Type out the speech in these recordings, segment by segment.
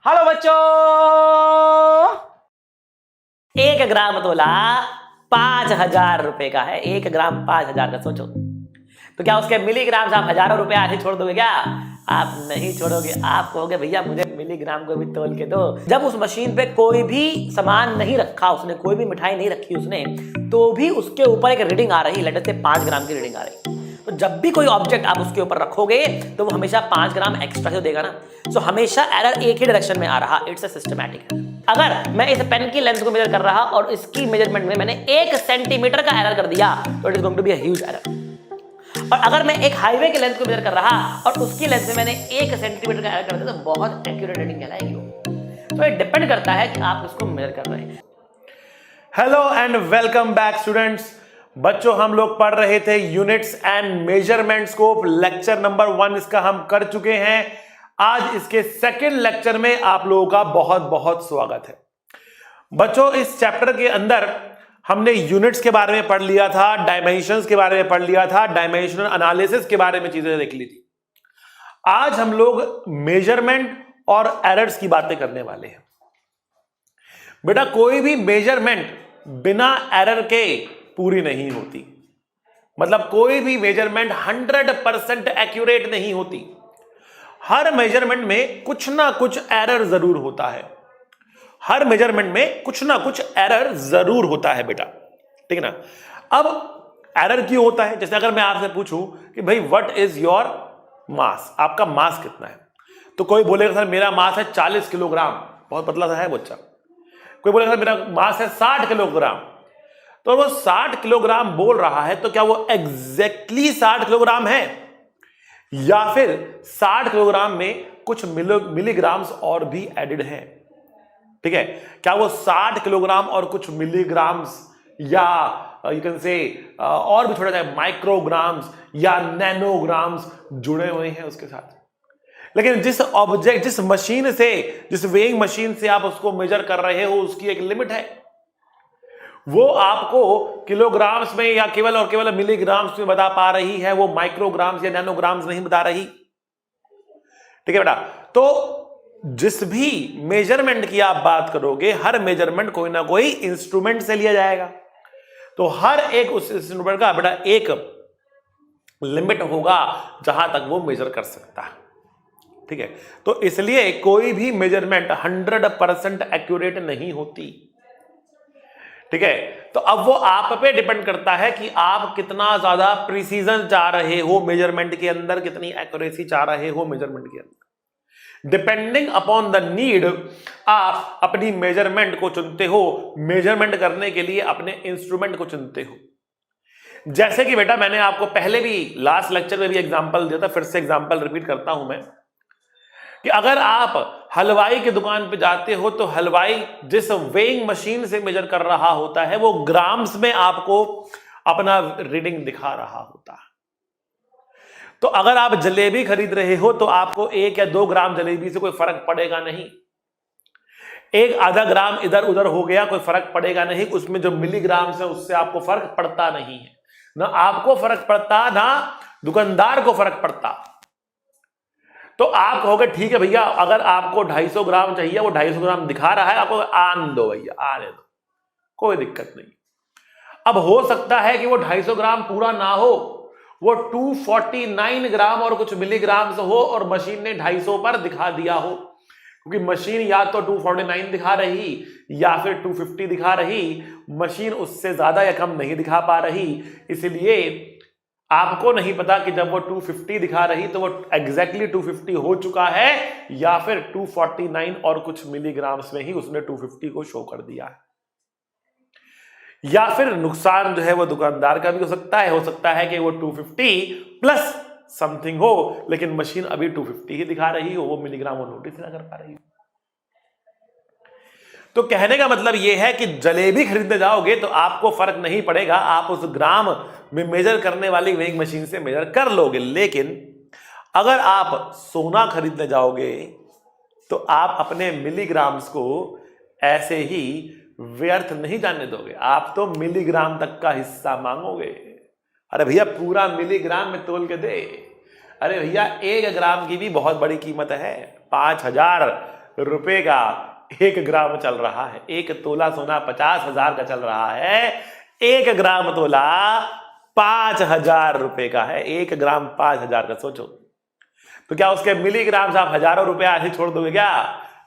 Hello बच्चों। 1 ग्राम तोला 5,000 रुपए का है। 1 ग्राम 5,000 का, सोचो तो क्या उसके मिलीग्राम से आप हजारों रुपए आधे छोड़ दोगे क्या? आप नहीं छोड़ोगे। आप कहोगे भैया मुझे मिलीग्राम को भी तोल के दो। जब उस मशीन पे कोई भी सामान नहीं रखा उसने, कोई भी मिठाई नहीं रखी उसने, तो भी उसके ऊपर एक रीडिंग आ रही, लेट से 5 ग्राम की रीडिंग आ रही। तो जब भी कोई ऑब्जेक्ट आप उसके ऊपर रखोगे तो वो हमेशा 5 ग्राम एक्स्ट्रा ही देगा ना। सो हमेशा एरर एक ही डायरेक्शन में आ रहा। It's a systematic. अगर मैं इस पेन की लेंथ को मेजर कर रहा और इसकी मेजरमेंट में मैंने 1 सेंटीमीटर का एरर कर दिया तो it is going to be a huge error. और अगर मैं एक हाईवे के लेंथ को मेजर कर रहा और उसकी लेंथ में मैंने 1 सेंटीमीटर का एरर कर दिया तो बहुत एक्यूरेट रीडिंग कहलाएगी वो। तो ये डिपेंड करता है कि आप इसको मेजर कर रहे हैं। Hello and welcome back students. बच्चों, हम लोग पढ़ रहे थे units and measurement scope. Lecture number 1 इसका हम कर चुके हैं। आज इसके सेकंड लेक्चर में आप लोगों का बहुत बहुत स्वागत है। बच्चों, इस चैप्टर के अंदर हमने यूनिट्स के बारे में पढ़ लिया था, डायमेंशंस के बारे में पढ़ लिया था, डायमेंशनल एनालिसिस के बारे में चीजें देख ली थी। आज हम लोग मेजरमेंट और एरर्स की बातें करने वाले हैं। बेटा, कोई भी मेजरमेंट बिना एरर के पूरी नहीं होती। मतलब कोई भी मेजरमेंट 100% एक्यूरेट नहीं होती। हर मेजरमेंट में कुछ ना कुछ एरर जरूर होता है। हर मेजरमेंट में कुछ ना कुछ एरर जरूर होता है बेटा, ठीक है ना। अब एरर क्यों होता है? जैसे अगर मैं आपसे पूछूं कि भाई व्हाट इज योर मास, आपका मास कितना है, तो कोई बोलेगा सर मेरा मास है 40 किलोग्राम, बहुत पतला सा है बच्चा। कोई बोलेगा सर मेरा मास है 60 किलोग्राम। तो वो 60 किलोग्राम बोल रहा है तो क्या वो एग्जैक्टली 60 किलोग्राम है, या फिर 60 किलोग्राम में कुछ मिलीग्राम्स और भी एडेड हैं? ठीक है, क्या वो 60 किलोग्राम और कुछ मिलीग्राम्स या यू कैन से और भी छोटा जाए माइक्रोग्राम्स या नैनोग्राम्स जुड़े हुए हैं उसके साथ? लेकिन जिस ऑब्जेक्ट, जिस मशीन से, जिस वेइंग मशीन से आप उसको मेजर कर रहे हो उसकी एक लिमिट है। वो आपको किलोग्राम्स में या केवल और केवल मिलीग्राम्स में बता पा रही है, वो माइक्रोग्राम्स या नैनोग्राम्स नहीं बता रही। ठीक है बेटा, तो जिस भी मेजरमेंट की आप बात करोगे, हर मेजरमेंट कोई ना कोई इंस्ट्रूमेंट से लिया जाएगा। तो हर एक उस इंस्ट्रूमेंट का बेटा एक लिमिट होगा जहां तक वो मेजर कर सकता है। ठीक है, तो इसलिए कोई भी मेजरमेंट 100% एक्यूरेट नहीं होती। ठीक है, तो अब वो आप पे डिपेंड करता है कि आप कितना ज्यादा प्रिसीजन चाह रहे हो मेजरमेंट के अंदर, कितनी एक्यूरेसी चाह रहे हो मेजरमेंट के अंदर। डिपेंडिंग अपॉन द नीड आप अपनी मेजरमेंट को चुनते हो, मेजरमेंट करने के लिए अपने इंस्ट्रूमेंट को चुनते हो। जैसे कि बेटा मैंने आपको पहले भी लास्ट लेक्चर में भी एग्जांपल दिया था, फिर से एग्जांपल रिपीट करता हूं मैं, कि अगर आप हलवाई की दुकान पे जाते हो तो हलवाई जिस वेइंग मशीन से मेजर कर रहा होता है वो ग्राम्स में आपको अपना रीडिंग दिखा रहा होता है। तो अगर आप जलेबी खरीद रहे हो तो आपको 1 या 2 ग्राम जलेबी से कोई फर्क पड़ेगा नहीं। 1 आधा ग्राम इधर उधर हो गया कोई फर्क पड़ेगा नहीं। उसमें जो मिलीग्राम है उससे आपको फर्क पड़ता नहीं है। ना आपको फर्क पड़ता, ना दुकानदार को फर्क पड़ता। तो आप कहोगे ठीक है भैया, अगर आपको 250 ग्राम चाहिए, वो 250 ग्राम दिखा रहा है, आपको आने दो भैया, आने दो, कोई दिक्कत नहीं। अब हो सकता है कि वो 250 ग्राम पूरा ना हो, वो 249 ग्राम और कुछ मिलीग्राम से हो और मशीन ने 250 पर दिखा दिया हो, क्योंकि मशीन या तो 249 दिखा रही या फिर 250 दिखा रही। मशीन उससे ज्यादा या कम नहीं दिखा पा रही, इसलिए आपको नहीं पता कि जब वो 250 दिखा रही तो वो एग्जैक्टली 250 हो चुका है या फिर 249 और कुछ मिलीग्राम्स में ही उसने 250 को शो कर दिया है। या फिर नुकसान जो है वो दुकानदार का भी हो सकता है कि वो 250 प्लस समथिंग हो, लेकिन मशीन अभी 250 ही दिखा रही हो, वो मिलीग्राम वो नोटिस ना कर पा रही हो। तो कहने का मतलब यह है कि जलेबी खरीदने जाओगे तो आपको फर्क नहीं पड़ेगा, आप उस ग्राम में मेजर करने वाली वेइंग मशीन से मेजर कर लोगे। लेकिन अगर आप सोना खरीदने जाओगे तो आप अपने मिलीग्राम्स को ऐसे ही व्यर्थ नहीं जाने दोगे, आप तो मिलीग्राम तक का हिस्सा मांगोगे। अरे भैया पूरा मिलीग्राम में तोल के दे। अरे भैया 1 ग्राम की भी बहुत बड़ी कीमत है, 5,000 रुपए का 1 ग्राम चल रहा है। 1 तोला सोना 50,000 का चल रहा है, 1 ग्राम तोला 5,000 रुपए का है। 1 ग्राम 5,000 का, सोचो तो क्या उसके मिलीग्राम से आप हजारों रुपए ऐसे छोड़ दोगे क्या?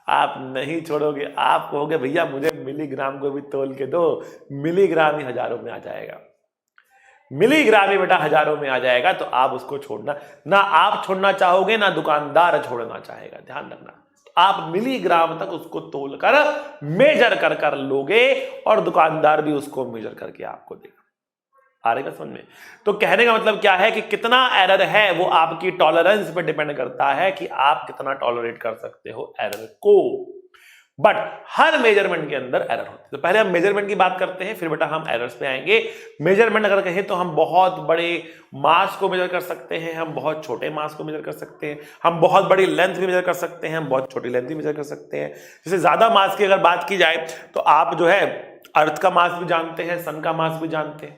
आप नहीं छोड़ोगे। आप कहोगे भैया मुझे मिलीग्राम को भी तोल के दो, मिलीग्राम ही हजारों में आ जाएगा, मिलीग्राम ही बेटा हजारों में आ जाएगा। तो आप उसको छोड़ना ना, आप छोड़ना चाहोगे ना दुकानदार छोड़ना चाहेगा, ध्यान रखना। आप मिलीग्राम तक उसको तोलकर मेजर कर कर लोगे और दुकानदार भी उसको मेजर करके आपको देगा। आ रहेगा समझ में? तो कहने का मतलब क्या है कि कितना एरर है वो आपकी टॉलरेंस पे डिपेंड करता है कि आप कितना टॉलरेट कर सकते हो एरर को। बट हर मेजरमेंट के अंदर एरर होती है। तो पहले हम मेजरमेंट की बात करते हैं, फिर बेटा हम एरर्स पे आएंगे। मेजरमेंट अगर कहें तो हम बहुत बड़े मास को मेजर कर सकते हैं, हम बहुत छोटे मास को मेजर कर सकते हैं, हम बहुत बड़ी लेंथ भी मेजर कर सकते हैं, हम बहुत छोटी लेंथ भी मेजर कर सकते हैं। जैसे ज्यादा मास की अगर बात की जाए तो आप जो है अर्थ का मास भी जानते हैं, सन का मास भी जानते हैं,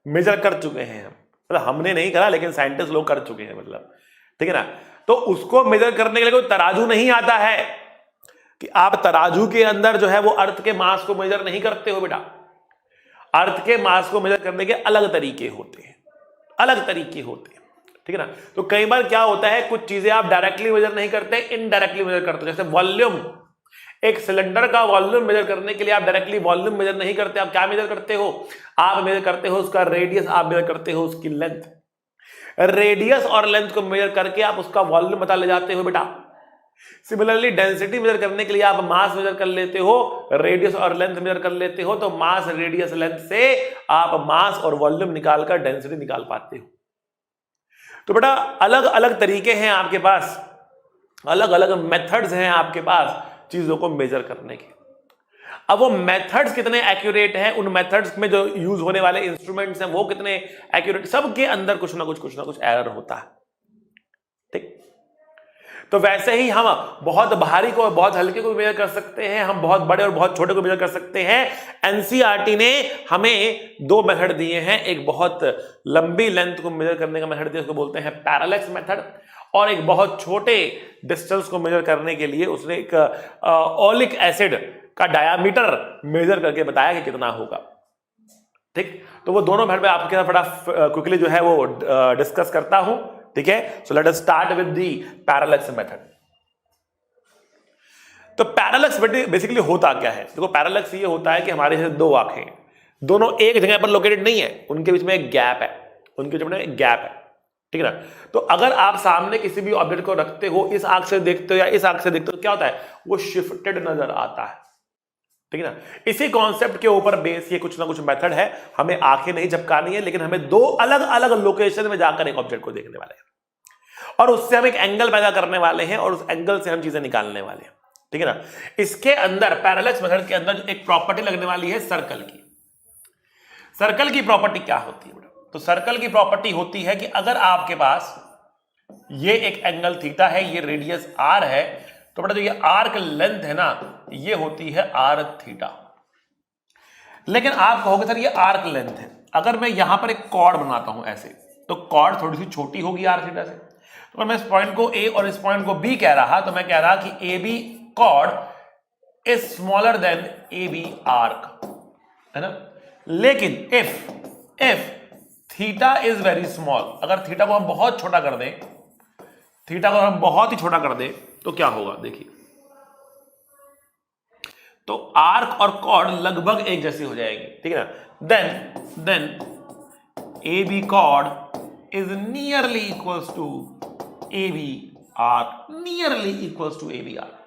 मेजर कर चुके हैं हम, मतलब हमने नहीं करा लेकिन साइंटिस्ट लोग कर चुके हैं, मतलब ठीक है ना। तो उसको मेजर करने के लिए कोई तराजू नहीं आता है कि आप तराजू के अंदर जो है वो अर्थ के मास को मेजर नहीं करते हो बेटा। अर्थ के मास को मेजर करने के अलग तरीके होते हैं, अलग तरीके होते हैं, ठीक है ना। तो कई बार क्या होता है, कुछ चीजें आप डायरेक्टली मेजर नहीं करते, इनडायरेक्टली मेजर करते हो। जैसे वॉल्यूम, एक सिलेंडर का वॉल्यूम मेजर करने के लिए आप डायरेक्टली वॉल्यूम मेजर नहीं करते, आप क्या मेजर करते हो? आप मेजर करते हो उसका रेडियस, आप मेजर करते हो उसकी लेंथ। रेडियस और लेंथ को मेजर करके आप उसका वॉल्यूम बता ले जाते हो बेटा। सिमिलरली डेंसिटी मेजर करने के लिए आप मास मेजर कर लेते हो, रेडियस और लेंथ मेजर कर लेते हो, तो मास, रेडियस, लेंथ से आप मास और वॉल्यूम निकालकर डेंसिटी निकाल पाते हो। तो बेटा अलग अलग तरीके हैं आपके पास, अलग अलग मेथड्स हैं आपके पास चीजों को मेजर करने के। अब वो मेथड्स कितने एक्यूरेट हैं, उन मेथड्स में जो यूज होने वाले इंस्ट्रूमेंट्स हैं वो कितने एक्यूरेट, सबके अंदर कुछ ना कुछ एरर होता है, ठीक। तो वैसे ही हम बहुत भारी को बहुत हल्के को मेजर कर सकते हैं, हम बहुत बड़े और बहुत छोटे को मेजर कर सकते हैं। एनसीईआरटी ने हमें 2 मेथड दिए हैं, एक बहुत लंबी लेंथ को मेजर करने का मेथड दिया, उसको बोलते हैं पैरेलैक्स मेथड, और एक बहुत छोटे डिस्टेंस को मेजर करने के लिए उसने एक ओलिक एसिड का डायामीटर मेजर करके बताया कि कितना होगा, ठीक। तो वो दोनों मेथड में आपके साथ बड़ा क्विकली जो है वो डिस्कस करता हूं, ठीक है। So let us start with the parallax method. तो पैरेलैक्स बेसिकली होता क्या है? देखो पैरेलैक्स ये होता है कि हमारे जैसे 2 आंखें दोनों एक जगह पर लोकेटेड नहीं है, उनके बीच में एक गैप है, उनके बीच में एक गैप है, ठीक है ना। तो अगर आप सामने किसी भी ऑब्जेक्ट को रखते हो, इस आंख से देखते हो या इस आंख से देखते हो, क्या होता है? वो शिफ्टेड नजर आता है, ठीक है ना। इसी कॉन्सेप्ट के ऊपर बेस ये कुछ ना कुछ मेथड है। हमें आंखें नहीं झपकानी है, लेकिन हमें 2 अलग अलग लोकेशन में जाकर एक ऑब्जेक्ट को देखने वाले हैं और उससे हम एक एंगल पैदा करने वाले हैं और उस एंगल से हम चीजें निकालने वाले हैं, ठीक है ना। इसके अंदर पैरेलैक्स मेथड के अंदर एक प्रॉपर्टी लगने वाली है सर्कल की। सर्कल की प्रॉपर्टी क्या होती है? तो सर्कल की प्रॉपर्टी होती है कि अगर आपके पास ये एक एंगल थीटा है, ये रेडियस आर है, तो बेटा जो ये आर्क लेंथ है ना, ये होती है आर थीटा। लेकिन आप कहोगे सर ये आर्क लेंथ है, अगर मैं यहां पर एक कॉर्ड बनाता हूं ऐसे, तो कॉर्ड थोड़ी सी छोटी होगी आर थीटा से। तो अगर मैं इस पॉइंट को ए और इस पॉइंट को बी कह रहा, तो मैं कह रहा कि A B chord is smaller than A B arc, है ना। लेकिन if theta is very small, अगर थीटा को हम बहुत छोटा कर दें, थीटा को हम बहुत ही छोटा कर दें, तो क्या होगा देखिए, तो आर्क और कॉर्ड लगभग एक जैसी हो जाएगी, ठीक है ना। Then A B chord is nearly equals to A B arc, nearly equals to A B arc,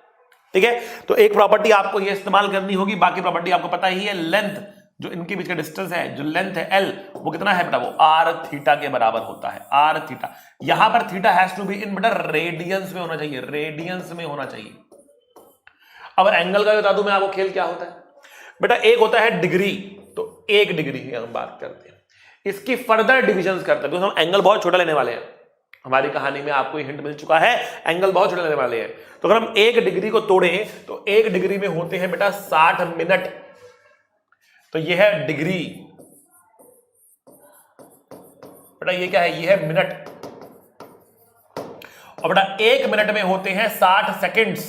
ठीक है। तो एक प्रॉपर्टी आपको ये इस्तेमाल करनी होगी, बाकी प्रॉपर्टी आपको पता ही है। लेंथ, जो इनके बीच का डिस्टेंस है, जो लेंथ है एल, वो कितना है बेटा? वो आर थीटा के बराबर होता है, आर थीटा। यहां पर theta has to be in बेटा रेडियंस में होना चाहिए, रेडियंस में होना चाहिए। अब एंगल का बता दूं मैं आपको खेल क्या होता है बेटा। एक होता है डिग्री, तो 1 डिग्री की हम बात करते हैं, इसकी फर्दर डिविजन करते हैं, तो हम एंगल बहुत छोटा लेने वाले हैं। हमारी कहानी में आपको हिंट मिल चुका है, एंगल बहुत छोटा लेने वाले हैं। तो अगर हम 1 डिग्री को तोड़ें, तो 1 डिग्री में होते हैं बेटा 60 मिनट, तो ये है डिग्री बेटा, ये क्या है? ये है मिनट। और बेटा 1 मिनट में होते हैं 60 सेकंड्स,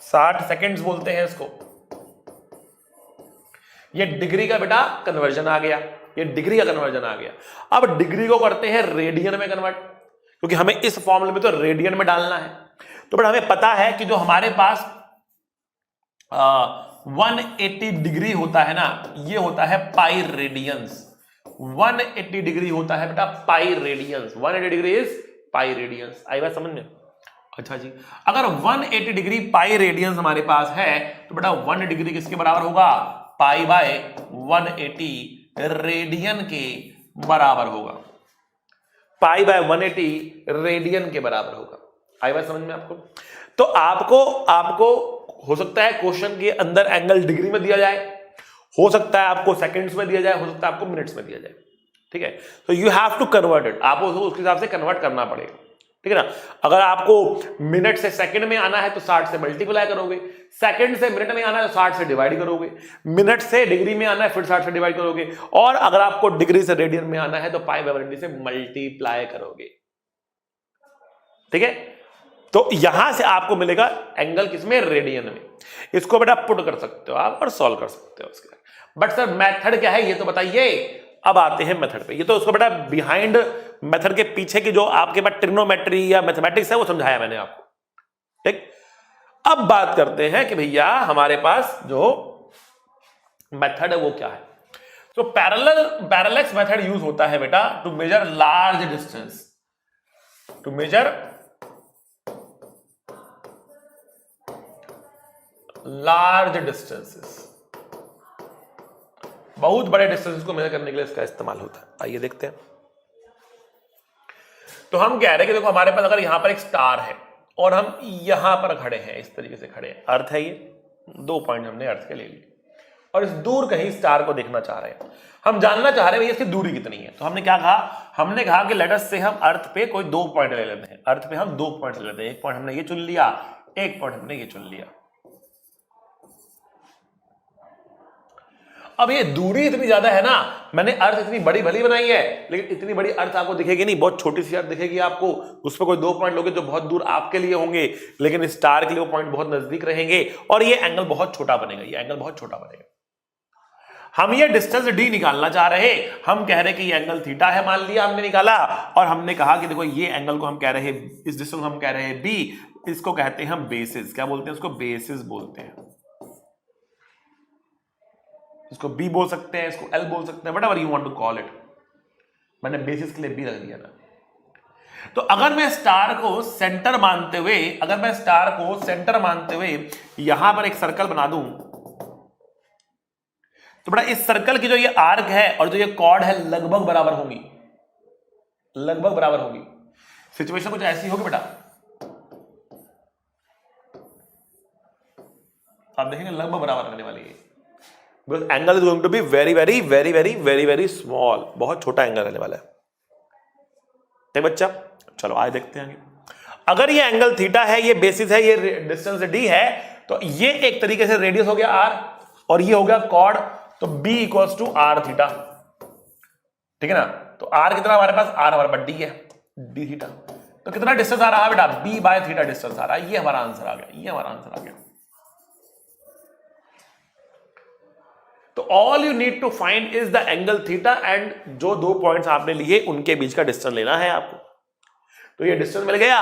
60 सेकेंड्स बोलते हैं इसको। ये डिग्री का बेटा कन्वर्जन आ गया, ये डिग्री का कन्वर्जन आ गया। अब डिग्री को करते हैं रेडियन में कन्वर्ट, क्योंकि हमें इस फॉर्मूले में तो रेडियन में डालना है। तो बेटा हमें पता है कि जो हमारे पास 180 डिग्री होता है ना, ये होता है पाई रेडियंस। 180 डिग्री होता है बेटा pi radians. 180 degree is pi radians. आई बात समझ में? अच्छा जी, अगर 180 डिग्री पाई रेडियंस हमारे पास है तो बेटा 1 डिग्री किसके बराबर होगा? पाई बाय 180 रेडियन के बराबर होगा। पाई बाय 180 रेडियन के बराबर होगा। आई बात समझ में आपको? तो आपको हो सकता है क्वेश्चन के अंदर एंगल डिग्री में दिया जाए, हो सकता है आपको सेकंड्स में दिया जाए, हो सकता है आपको मिनट्स में दिया जाए। ठीक है, तो you have to convert it, आपको उसके हिसाब से कन्वर्ट करना पड़ेगा। ठीक है ना? अगर आपको मिनट से सेकंड में आना है तो 60 से मल्टीप्लाई करोगे, सेकंड से मिनट में आना है तो 60 से डिवाइड करोगे, मिनट से डिग्री में आना है फिर 60 से डिवाइड करोगे, और अगर आपको डिग्री से रेडियन में आना है तो पाई बाय 180 से मल्टीप्लाई करोगे। ठीक है, तो यहां से आपको मिलेगा एंगल किसमें? रेडियन में। इसको बेटा पुट कर सकते हो आप और सॉल्व कर सकते हो उसके। बट सर मेथड क्या है ये तो बताइए। अब आते हैं मेथड पे। ये तो उसको बेटा बिहाइंड मेथड के पीछे की जो आपके पास ट्रिग्नोमेट्री या मैथमेटिक्स है वो समझाया मैंने आपको। ठीक, अब बात करते हैं कि भैया हमारे पास जो मेथड है वो क्या है। तो पैरेलक्स मेथड यूज होता है बेटा to measure large distance, to measure large distances. बहुत बड़े डिस्टेंस को मेजर करने के लिए इसका इस्तेमाल होता है। आइए देखते हैं। तो हम कह रहे हैं कि देखो हमारे पास अगर यहां पर एक स्टार है और हम यहां पर खड़े हैं, इस तरीके से खड़े हैं, अर्थ है, ये 2 पॉइंट हमने अर्थ के ले लिए और इस दूर कहीं स्टार को देखना चाह रहे हैं। हम जानना चाह रहे हैं इसकी दूरी कितनी है। तो हमने क्या कहा? हमने कहा कि लेट अस से हम अर्थ पे कोई 2 पॉइंट ले लेते हैं। अर्थ पे हम 2 पॉइंट ले लेते हैं। एक पॉइंट हमने ये चुन लिया, एक पॉइंट हमने ये चुन लिया। अब ये दूरी इतनी ज्यादा है ना, मैंने अर्थ इतनी बड़ी भली बनाई है, लेकिन इतनी बड़ी अर्थ आपको दिखेगी नहीं, बहुत छोटी सी अर्थ दिखेगी आपको। उस पर कोई 2 पॉइंट लोगे जो बहुत दूर आपके लिए होंगे, लेकिन स्टार के लिए वो पॉइंट बहुत नजदीक रहेंगे और ये एंगल बहुत छोटा बनेगा। ये एंगल बहुत छोटा बनेगा। हम ये डिस्टेंस डी निकालना चाह रहे हैं। हम कह रहे हैं कि ये एंगल थीटा है, मान लिया हमने निकाला, और हमने कहा कि देखो ये एंगल को हम कह रहे हैं, इस डिस्टेंस हम कह रहे हैं बी, इसको कहते हैं हम बेसिस। क्या बोलते हैं उसको? बेसिस बोलते हैं। इसको बी बोल सकते हैं, इसको एल बोल सकते हैं, whatever you want to call it. मैंने बेसिस के लिए बी रख दिया था। तो अगर मैं स्टार को सेंटर मानते हुए, यहां पर एक सर्कल बना दूं, तो बड़ा इस सर्कल की जो ये आर्क है और जो ये कॉर्ड है लगभग बराबर होंगी, लगभग बराबर होगी। सिचुएशन कुछ ऐसी होगी बेटा, आप देखेंगे लगभग बराबर रहने वाली है। Because angle is going to be very small, बहुत छोटा एंगल रहने वाला है। ठीक बच्चा, चलो आगे देखते हैं। अगर ये एंगल थीटा है, ये बेसिस है, ये डिस्टेंस डी है, तो ये एक तरीके से रेडियस हो गया आर और ये हो गया कॉर्ड, तो B equals to R theta. ठीक है ना? तो आर कितना हमारे पास? आर हमारे पास डी है, डी थीटा। तो कितना डिस्टेंस आ रहा है बेटा? बी बाय थीटा डिस्टेंस आ रहा है। ये हमारा आंसर आ गया, ये हमारा आंसर आ गया। तो all you need to find is the angle theta and जो 2 पॉइंट्स आपने लिए उनके बीच का डिस्टेंस लेना है आपको। तो ये डिस्टेंस मिल गया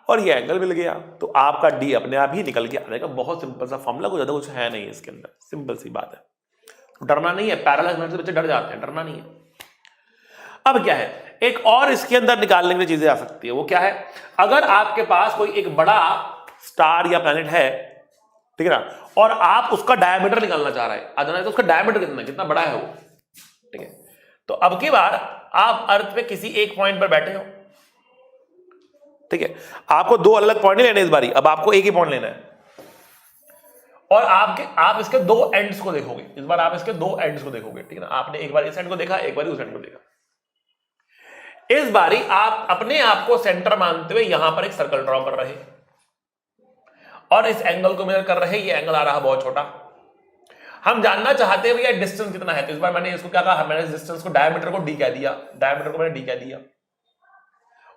और ये एंगल मिल गया, तो आपका डी अपने आप ही निकल के आएगा। बहुत सिंपल सा फॉर्मूला, कुछ ज्यादा कुछ है नहीं इसके अंदर, सिंपल सी बात है। तो डरना नहीं है, पैरेलल मेथड से बच्चे डर जाते हैं, डरना नहीं है। अब क्या है, एक और इसके अंदर निकालने की चीजें आ सकती है। वो क्या है? अगर आपके पास कोई एक बड़ा स्टार या प्लैनेट है, ठीक है ना, और आप उसका डायमीटर निकालना चाह रहे हैं, अदरवाइज तो उसका डायमीटर कितना बड़ा है वो। ठीक है, तो अब की बार आप अर्थ पे किसी एक पॉइंट पर बैठे हो, ठीक है, आपको 2 अलग पॉइंट नहीं लेने इस बारी, अब आपको एक ही पॉइंट लेना है और आप इसके 2 एंड्स को देखोगे। इस बार आप इसके 2 एंड्स को देखोगे। ठीक है ना, आपने एक बार इस एंड को देखा, एक बार उस एंड को देखा। इस बारी आप अपने आप को सेंटर मानते हुए यहां पर एक सर्कल ड्रॉ कर रहे हैं और इस एंगल को मेजर कर रहे हैं। ये एंगल आ रहा बहुत छोटा। हम जानना चाहते हैं भैया डिस्टेंस कितना है। तो इस बार मैंने इसको क्या कहा? मैंने इस डिस्टेंस को, डायमीटर को डी कह दिया, डायमीटर को मैंने डी कह दिया,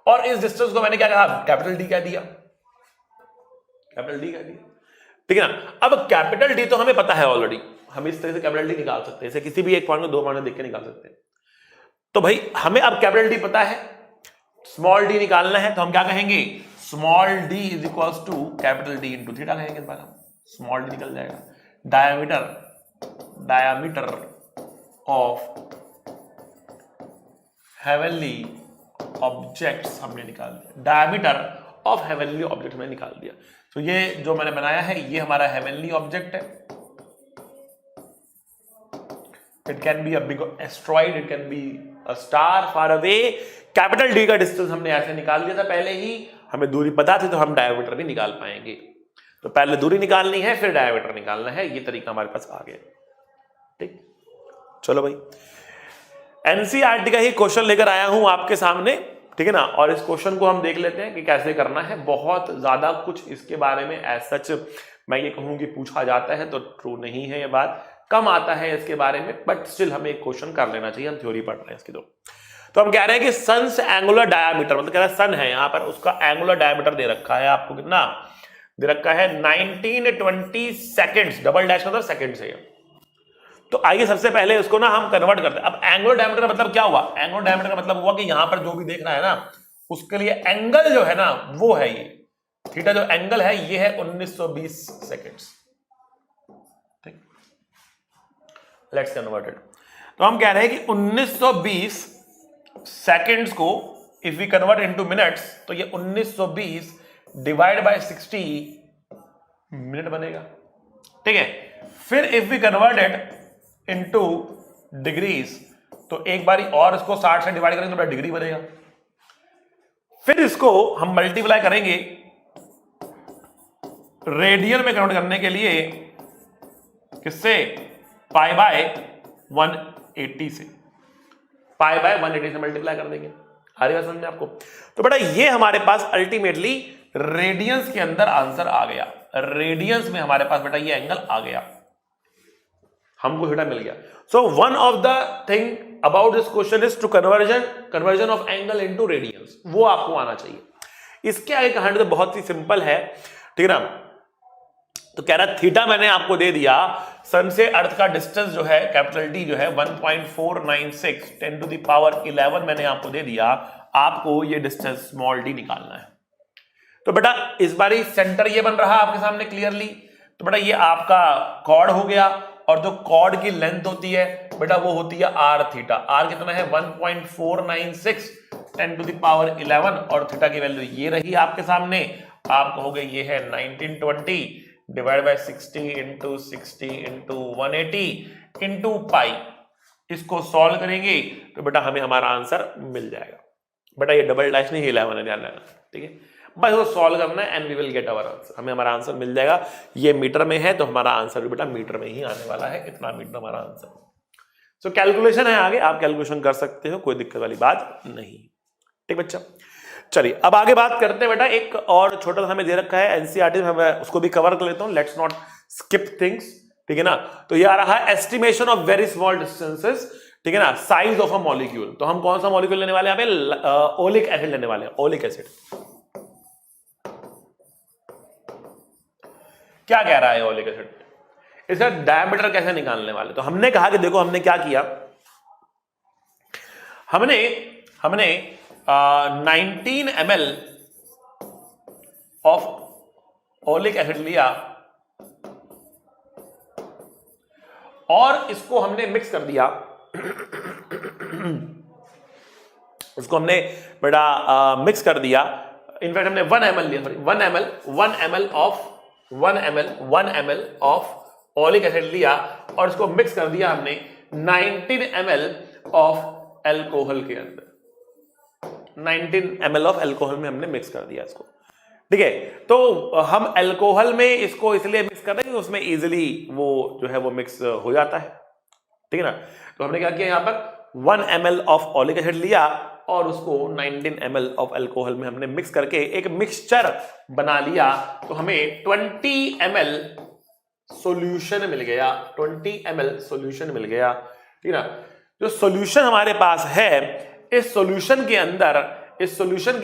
और इस डिस्टेंस को मैंने क्या कहा? कैपिटल डी कह दिया, कैपिटल डी कह दिया। ठीक है ना। अब कैपिटल डी तो हमें पता है ऑलरेडी, हम इस तरह से कैपिटल डी निकाल सकते हैं, इसे किसी भी एक पॉइंट को दो पॉइंट में देख के निकाल सकते हैं। तो भाई हमें अब कैपिटल डी पता है, स्मॉल डी निकालना है, तो हम क्या कहेंगे, small D is equals to capital D into theta कहेंगे। इस बार हम स्मॉल डी निकल जाएगा। डायामीटर ऑफ हेवनली ऑब्जेक्ट्स हमने निकाल दिया, डायामीटर ऑफ हेवनली ऑब्जेक्ट हमने निकाल दिया। तो ये जो मैंने बनाया है ये हमारा हेवनली ऑब्जेक्ट है। It can be a big asteroid, it can be a star far away. Capital D का डिस्टेंस हमने ऐसे निकाल दिया था पहले ही, हमें दूरी पता थी तो हम डायमीटर भी निकाल पाएंगे। तो पहले दूरी निकालनी है फिर डायमीटर निकालना है, ये तरीका हमारे पास आ गया। ठीक, चलो भाई एनसीईआरटी का ही क्वेश्चन लेकर आया हूं आपके सामने, ठीक है ना। और इस क्वेश्चन को हम देख लेते हैं कि कैसे करना है। बहुत ज्यादा कुछ इसके बारे में एज सच मैं ये कहूं कि पूछा जाता है तो ट्रू नहीं है, ये बात कम आता है इसके बारे में, बट स्टिल हमें एक क्वेश्चन कर लेना चाहिए, हम थ्योरी पढ़ रहे हैं इसकी। तो हम कह रहे हैं कि सन से एंगुलर डायामीटर, मतलब कह रहे हैं सन है यहां पर, उसका एंगुलर डायामीटर दे रखा है आपको, कितना दे रखा है 1920 सेकेंड्स, डबल डैश मतलब सेकेंड से। तो आइए सबसे पहले उसको ना हम कन्वर्ट करते हैं। अब एंगुलर डायमीटर का मतलब क्या हुआ, एंगुलर डायमीटर का मतलब हुआ कि यहां पर जो भी देख रहा है ना उसके लिए एंगल जो है ना वो है ये थीटा, जो एंगल है ये है 1920 सेकेंड्स। ठीक, लेट्स कन्वर्ट इट। तो हम कह रहे हैं कि 1920 सेकेंड्स को if we convert into minutes तो ये 1920 डिवाइड बाय 60 मिनट बनेगा। ठीक है, फिर if we convert it into degrees तो एक बारी और इसको 60 से डिवाइड करेंगे तो डिग्री बनेगा। फिर इसको हम मल्टीप्लाई करेंगे रेडियन में कन्वर्ट करने के लिए, किससे, पाई बाय 180 से, पाई बाय 180 से मल्टीप्लाई कर देंगे। आ रही बात समझ में आपको। तो बेटा ये हमारे पास अल्टीमेटली रेडियंस के अंदर आंसर आ गया, रेडियंस में हमारे पास बेटा ये एंगल आ गया, हमको थीटा मिल गया। So one of the thing about this question is to conversion of angle into radians, वो आपको आना चाहिए। इसके आगे कहानी तो बहुत ही सिंपल है, ठीक है ना। तो कह रहा थीटा मैंने आपको दे दिया, सन से अर्थ का डिस्टेंस जो है कैपिटल डी जो है 1.496 10 टू द पावर 11 मैंने आपको दे दिया, आपको ये डिस्टेंस स्मॉल डी निकालना है। तो बेटा इस बार सेंटर ये बन रहा है आपके सामने क्लियरली। तो बेटा ये आपका कॉर्ड हो गया, और जो कॉर्ड की लेंथ होती है बेटा वो होती है आर थीटा। आर कितना है 1.496 10 टू द पावर 11, और थीटा की वैल्यू ये रही आपके सामने, आप कहोगे ये है 1920 divide by 60 into 180 into pi. इसको सॉल्व करेंगे तो बेटा हमें हमारा आंसर मिल जाएगा। बेटा ये डबल डैश नहीं, 11 है, ध्यान रखना, ठीक है। बस वो सॉल्व करना है and we will get our answer, हमें हमारा आंसर मिल जाएगा। ये मीटर में है तो हमारा आंसर भी बेटा मीटर में ही आने वाला है, इतना मीटर हमारा आंसर। सो कैलकुलेशन है आगे, आप कैलकुलेशन कर सकते हो, कोई दिक्कत वाली बात नहीं। ठीक बच्चा, चलिए अब आगे बात करते हैं। बेटा एक और छोटा सा हमें दे रखा है एनसीईआरटी में, मैं उसको भी कवर कर लेता हूं, लेट्स नॉट स्किप थिंग्स, ठीक है ना। तो ये आ रहा है estimation of very small distances, ठीक है ना, साइज ऑफ अ मॉलिक्यूल। तो हम कौन सा मॉलिक्यूल लेने वाले हैं यहाँ पे, ओलिक एसिड लेने वाले हैं, ओलिक एसिड। क्या कह रहा है ओलिक एसिड, इसका डायमीटर कैसे निकालने वाले। तो हमने कहा कि देखो हमने क्या किया, हमने 19 ml ऑफ ओलिक एसिड लिया और इसको हमने मिक्स कर दिया। इसको हमने बेटा मिक्स कर दिया। इनफैक्ट हमने 1 ml लिया, sorry 1 ml of oleic acid लिया और इसको मिक्स कर दिया हमने 19 ml ऑफ एल्कोहल के अंदर। 19 ml ऑफ एल्कोहल में हमने मिक्स कर दिया इसको, ठीक है। तो हम एल्कोहल में इसको इसलिए मिक्स कर रहे हैं उसमें इजीली वो जो है वो मिक्स हो जाता है, ठीक है ना। तो हमने क्या किया, यहाँ पर 1 ml ऑफ ओलिक एसिड लिया और उसको 19 ml ऑफ एल्कोहल में हमने मिक्स करके एक मिक्सचर बना लिया। तो हमें 20 ml सॉल्यूशन मिल गया, 20 ml सॉल्यूशन मिल गया, ठीक है ना। जो सॉल्यूशन हमारे पास है, इस सॉल्यूशन के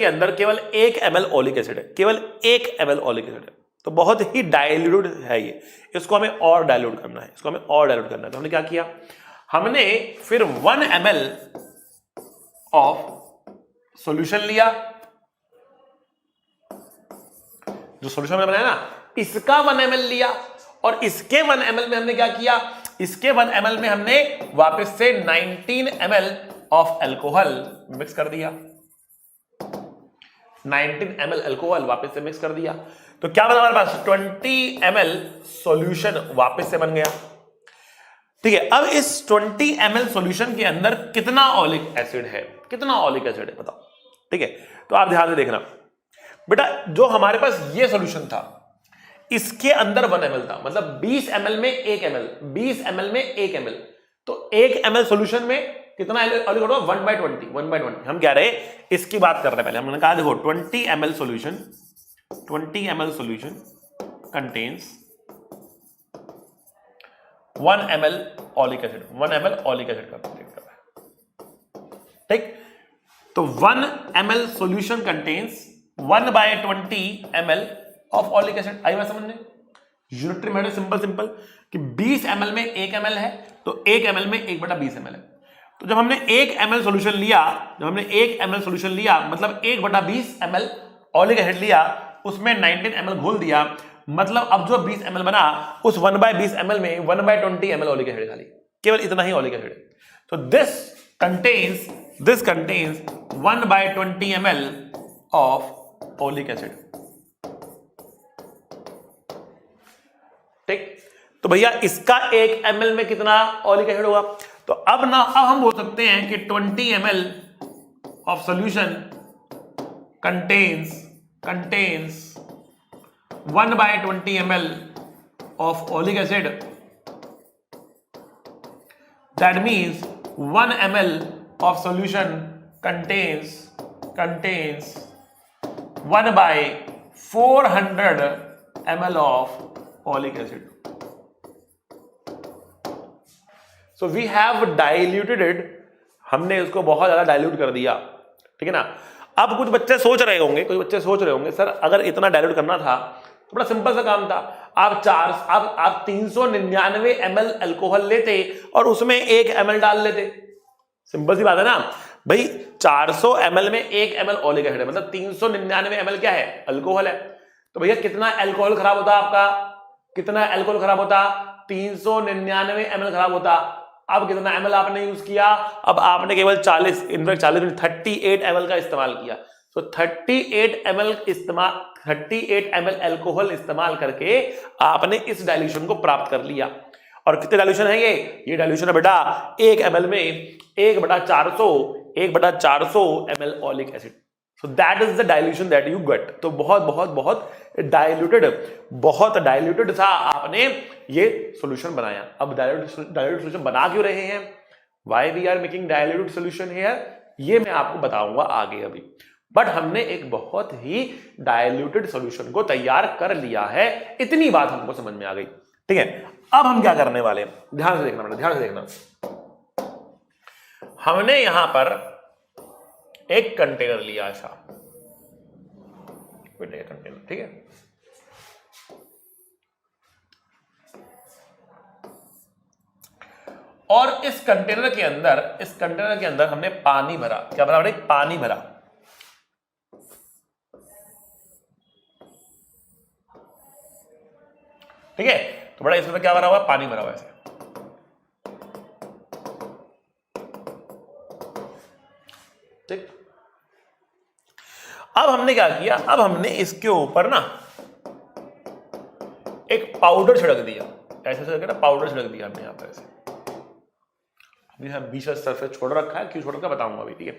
अंदर केवल 1 ml ओलिक एसिड है, केवल 1 ml ओलिक एसिड है। तो बहुत ही डाइल्यूटेड है ये, इसको हमें और डाइल्यूट करना है, इसको हमें और डाइल्यूट करना है। तो हमने क्या किया, हमने फिर 1 ml ऑफ सॉल्यूशन लिया, जो सॉल्यूशन हमने बनाया ना इसका 1 ml लिया, और इसके 1 ml में हमने क्या किया, इसके 1 ml में हमने वापस से 19 ml ऑफ अल्कोहल मिक्स कर दिया, 19 ml अल्कोहल वापस से मिक्स कर दिया। तो क्या बना हमारे पास, 20 ml सॉल्यूशन वापस से बन गया। ठीक है, अब इस 20 ml सॉल्यूशन के अंदर कितना ओलिक एसिड है, कितना ओलिक एसिड है बताओ। ठीक है, तो आप ध्यान से देखना बेटा, जो हमारे पास ये सॉल्यूशन था इसके अंदर 1 ml था, मतलब 20 ml में 1 ml, 20 ml में 1 ml, तो 1 ml सॉल्यूशन में कितना ओलिक होगा, 1/20, 1/20। हम क्या रहे, इसकी बात कर रहे हैं। पहले हमने कहा देखो 20 ml solution, 20 ml solution contains 1 ml oleic acid, 1 ml oleic acid का कंटेन कर रहा है। ठीक, तो 1 ml solution contains 1/20 ml of oleic acid. आई बात समझने, यूनिटरी मेथड सिंपल कि 20 ml में 1 ml है, तो 1 ml में 1/20 ml है। तो जब हमने 1 ml सॉल्यूशन लिया, जब हमने 1 ml सॉल्यूशन लिया मतलब 1/20 ml ओलिक एसिड लिया, उसमें 19 ml घोल दिया, मतलब अब जो 20 ml बना उस 1/20 ml में 1/20 ml ओलिक एसिड खाली, केवल इतना ही ओलिक एसिड है। तो this contains 1/20 ml of oleic acid. ठीक, तो भैया इसका 1 ml में कितना ओलिक एसिड होगा, तो अब हम बोल सकते हैं कि 20 ml of solution contains 1/20 ml of oleic acid, that means 1 ml of solution contains 1/400 ml of oleic acid. So we have diluted it, हमने इसको बहुत ज्यादा डाइल्यूट कर दिया। ठीक है ना, अब कुछ बच्चे सोच रहे होंगे सर अगर इतना डाइल्यूट करना था तो बड़ा सिंपल सा काम था, आप 399 ml अल्कोहल लेते और उसमें 1 ml डाल लेते। सिंपल सी बात है ना भाई, 400 ml में 1 ml ओलिक एसिड है, मतलब 399 ml क्या है, अल्कोहल है। तो भैया कितना अल्कोहल खराब होता आपका, कितना अल्कोहल खराब होता, 399 ml खराब होता। अब कितना ml आपने यूज किया, अब आपने केवल 38 ml का इस्तेमाल किया। तो 38 ml अल्कोहल इस्तेमाल करके आपने इस डाइल्यूशन को प्राप्त कर लिया। और कितने डाइल्यूशन है ये डाइल्यूशन है बेटा 1 ml में 1/400 ml oleic acid. So that is the dilution that you get. तो बहुत डाइल्यूटेड सा आपने ये सॉल्यूशन बनाया। अब डाइल्यूटेड सॉल्यूशन बना क्यों रहे हैं, why we are making diluted solution here, ये मैं आपको बताऊंगा आगे अभी। बट हमने एक बहुत ही डाइल्यूटेड सॉल्यूशन को तैयार कर लिया है, इतनी बात हमको समझ में आ गई। ठीक है, अब हम क्या करने वाले हैं, ध्यान से देखना। हमने यहां पर एक कंटेनर लिया, ऐसा कंटेनर, ठीक है। और इस कंटेनर के अंदर हमने पानी भरा। क्या भरा, पानी भरा। ठीक है, तो बड़ा इसमें क्या भरा हुआ, पानी भरा हुआ ऐसे। ठीक, अब हमने क्या किया, अब हमने इसके ऊपर ना एक पाउडर छिड़क दिया, ऐसे ना पाउडर छिड़क दिया हमने यहां पर ऐसे। अभी हम बीच में सरफेस छोड़ रखा है, क्यों छोड़ रखा बताऊंगा अभी, ठीक है।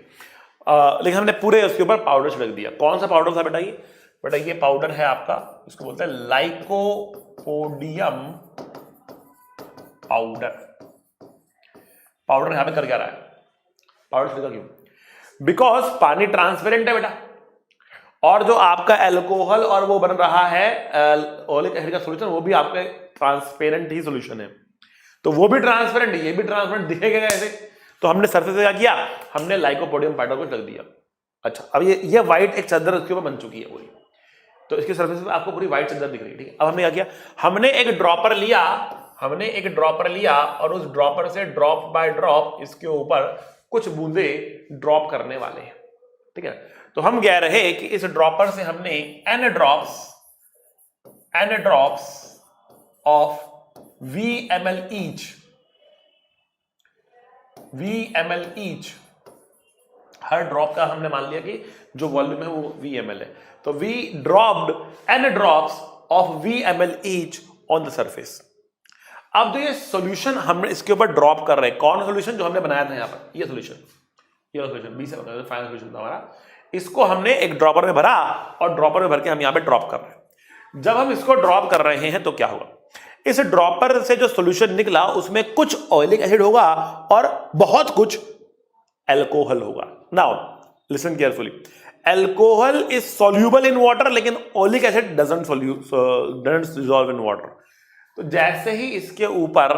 लेकिन हमने पूरे उसके ऊपर पाउडर छिड़क दिया। कौन सा पाउडर था बेटा ये पाउडर है आपका, इसको बोलते हैं लाइकोपोडियम पाउडर यहां पे कर क्या रहा है, पाउडर छिड़का क्यों, बिकॉज पानी ट्रांसपेरेंट है बेटा, और जो आपका अल्कोहल और वो बन रहा है ओलिक एसिड का सॉल्यूशन, वो भी आपका ट्रांसपेरेंट ही सॉल्यूशन है। तो वो भी ट्रांसपेरेंट है, ये भी ट्रांसपेरेंट दिखेगा कैसे, तो हमने सरफेस से क्या किया, हमने लाइकोपोडियम पाउडर को रख दिया। अच्छा, अब ये व्हाइट एक चादर उसके ऊपर बन चुकी है पूरी। तो इसके सरफेस पे आपको पूरी व्हाइट चद्दर दिख रही है, ठीक है। अब हमने क्या किया, हमने एक ड्रॉपर लिया और उस ड्रॉपर से ड्रॉप बाय ड्रॉप इसके ऊपर कुछ बूंदे ड्रॉप करने वाले हैं, ठीक है। तो हम कह रहे कि इस ड्रॉपर से हमने n drops of VmL each, her drop का हमने मान लिया कि जो वॉल्यूम है वो VmL है, तो we dropped n drops of VmL each on the surface. अब जो ये सॉल्यूशन हमने इसके ऊपर ड्रॉप कर रहे हैं, कौन सॉल्यूशन जो हमने बनाया था यहां पर, ये सॉल्यूशन बी से फाइनल सॉल्यूशन था हमारा, इसको हमने एक ड्रॉपर में भरा और ड्रॉपर में भर के हम यहां पे ड्रॉप कर रहे हैं। जब हम इसको ड्रॉप कर रहे हैं तो क्या होगा, इस ड्रॉपर से जो सॉल्यूशन निकला उसमें कुछ ऑयलिक एसिड होगा और बहुत कुछ एल्कोहल होगा। Now listen carefully, alcohol is soluble in water लेकिन oleic acid doesn't dissolve in water. तो जैसे ही इसके ऊपर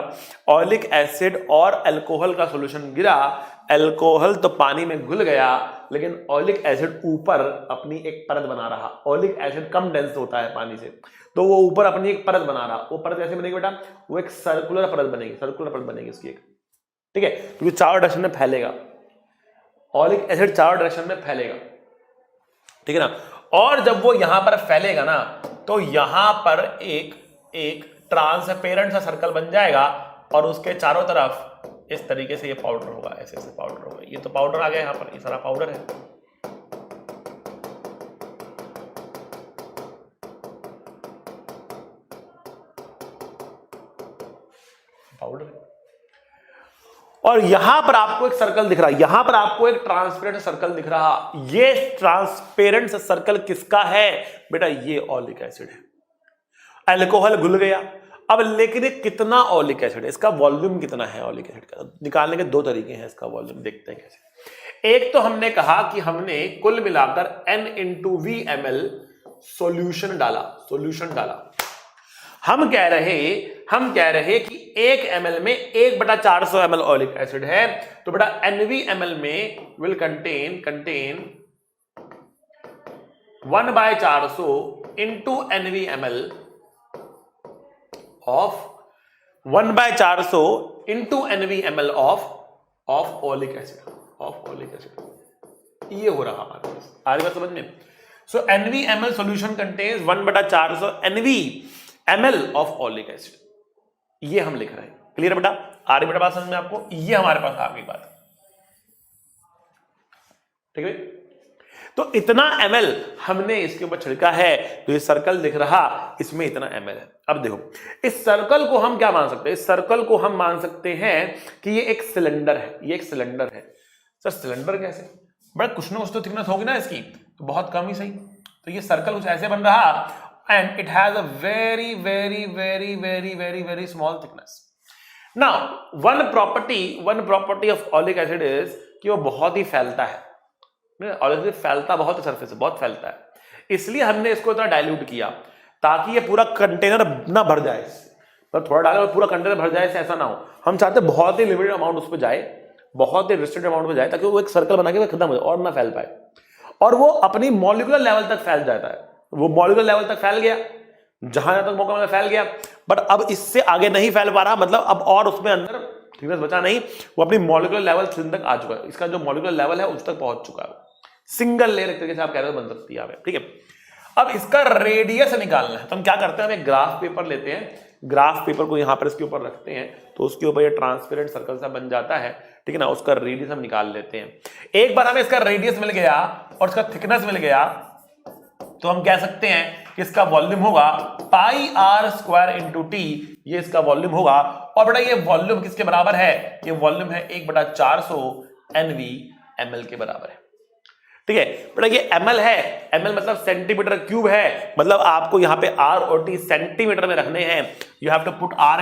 ऑयलिक एसिड और अल्कोहल का सॉल्यूशन गिरा, अल्कोहल तो पानी में घुल गया लेकिन ऑयलिक एसिड ऊपर अपनी एक परत बना रहा। ऑयलिक एसिड कम डेंस होता है पानी से, तो वो ऊपर अपनी एक परत बना रहा। वो परत कैसे बनेगी बेटा, वो एक सर्कुलर परत बनेगी इसकी एक, ठीक है। क्योंकि चारों डायरेक्शन में फैलेगा, ऑयलिक एसिड चारों डायरेक्शन में फैलेगा, ठीक है ना। और जब वो यहां पर फैलेगा ना, तो यहां पर एक ट्रांसपेरेंट सा सर्कल बन जाएगा और उसके चारों तरफ इस तरीके से ये पाउडर होगा, ऐसे पाउडर होगा। ये तो पाउडर आ गया यहां पर, ये सारा पाउडर है, पाउडर है। और यहां पर आपको एक सर्कल दिख रहा है, यहां पर आपको एक ट्रांसपेरेंट सर्कल दिख रहा। ये ट्रांसपेरेंट सर्कल किसका है बेटा, ये ऑयलिक एसिड है। अल्कोहल घुल गया, अब लेकिन ये कितना ऑयलिक एसिड है, इसका वॉल्यूम कितना है ऑयलिक एसिड का, निकालने के दो तरीके हैं इसका वॉल्यूम, देखते हैं कैसे। एक तो हमने कहा कि हमने कुल मिलाकर n into VmL सॉल्यूशन डाला। हम कह रहे कि 1 ml में 1/400 ml ऑयलिक एसिड है, तो बेटा NVML में will contain 1/400 into NVML of 1/400 into NVML of oleic acid. ये हो रहा हमारे पास, आ रही बात समझ में। सो NVML solution contains 1/400 NVML of oleic acid, ये हम लिख रहे हैं। क्लियर बेटा, आ रही बेटा बात समझ में आपको, ये हमारे पास आ गई बात, ठीक है। तो इतना ml हमने इसके ऊपर छिड़का है, तो ये सर्कल दिख रहा, इसमें इतना ml है। अब देखो, इस सर्कल को हम क्या मान सकते हैं, इस सर्कल को हम मान सकते हैं कि ये एक सिलेंडर है, सर सिलेंडर कैसे, बड़ा कुछ ना कुछ तो थिकनेस होगी ना इसकी, तो बहुत कम ही सही। तो ये सर्कल कुछ ऐसे बन रहा and it has a very very very very very very small thickness. Now one property of oleic acid is कि वो बहुत ही फैलता है, ऑयलिक एसिड फैलता बहुत है, सरफेस से बहुत फैलता है, इसलिए हमने इसको इतना डाइल्यूट किया ताकि ये पूरा कंटेनर ना भर जाए। तो थोड़ा डाले और पूरा कंटेनर भर जाए ऐसा ना हो, हम चाहते बहुत ही लिमिटेड अमाउंट उस पर जाए, बहुत ही रिस्ट्रिक्टेड अमाउंट पे जाए, ताकि वो एक सर्कल बना के खत्म हो जाए और ना फैल पाए, और वो अपनी मॉलिक्यूलर लेवल तक फैल जाता है। वो मॉलिक्यूलर लेवल तक फैल गया, जहां तक मौका मिला फैल गया, बट अब इससे आगे नहीं फैल पा रहा, मतलब अब और उसमें अंदर थिकनेस बचा नहीं, वो अपनी मॉलिक्यूलर लेवल तक आ चुका है, इसका जो मॉलिक्यूलर लेवल है उस तक पहुंच चुका है। सिंगल लेयर एक तरीके से आप कह रहे हो बन सकती है, ठीक है। अब इसका रेडियस निकालना है, तो हम क्या करते हैं, हम एक ग्राफ पेपर लेते हैं, ग्राफ पेपर को यहां पर इसके ऊपर रखते हैं, तो उसके ऊपर ये ट्रांसपेरेंट सर्कल सा बन जाता है, ठीक है ना। उसका रेडियस हम निकाल लेते हैं। एक बार हमें इसका रेडियस मिल गया और इसका थिकनेस मिल गया, तो हम कह सकते हैं कि इसका वॉल्यूम होगा πr² इंटू टी, ये इसका वॉल्यूम होगा। और बेटा ये वॉल्यूम किसके बराबर है, ये वॉल्यूम है 1/400 NVML के बराबर है, ठीक है बेटा। ये ml है, ml मतलब सेंटीमीटर क्यूब है, मतलब आपको यहां पे r और t सेंटीमीटर में रखने हैं। You have to put r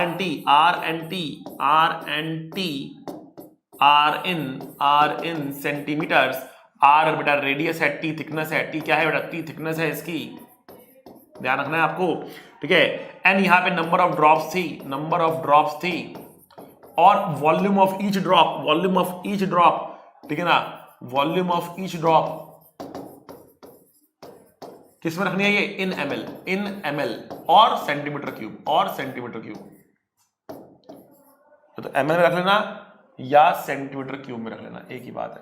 and r in centimetres. r बेटा रेडियस है, t थिकनेस है, t क्या है बेटा, t थिकनेस है इसकी, ध्यान रखना है आपको, ठीक है। n यहां पे नंबर ऑफ ड्रॉप्स थी, और वॉल्यूम ऑफ ईच ड्रॉप, ठीक है ना, वॉल्यूम ऑफ ईच ड्रॉप किस में रखनी है ये? इन ml और सेंटीमीटर क्यूब तो ml में रख लेना या सेंटीमीटर क्यूब में रख लेना, एक ही बात है।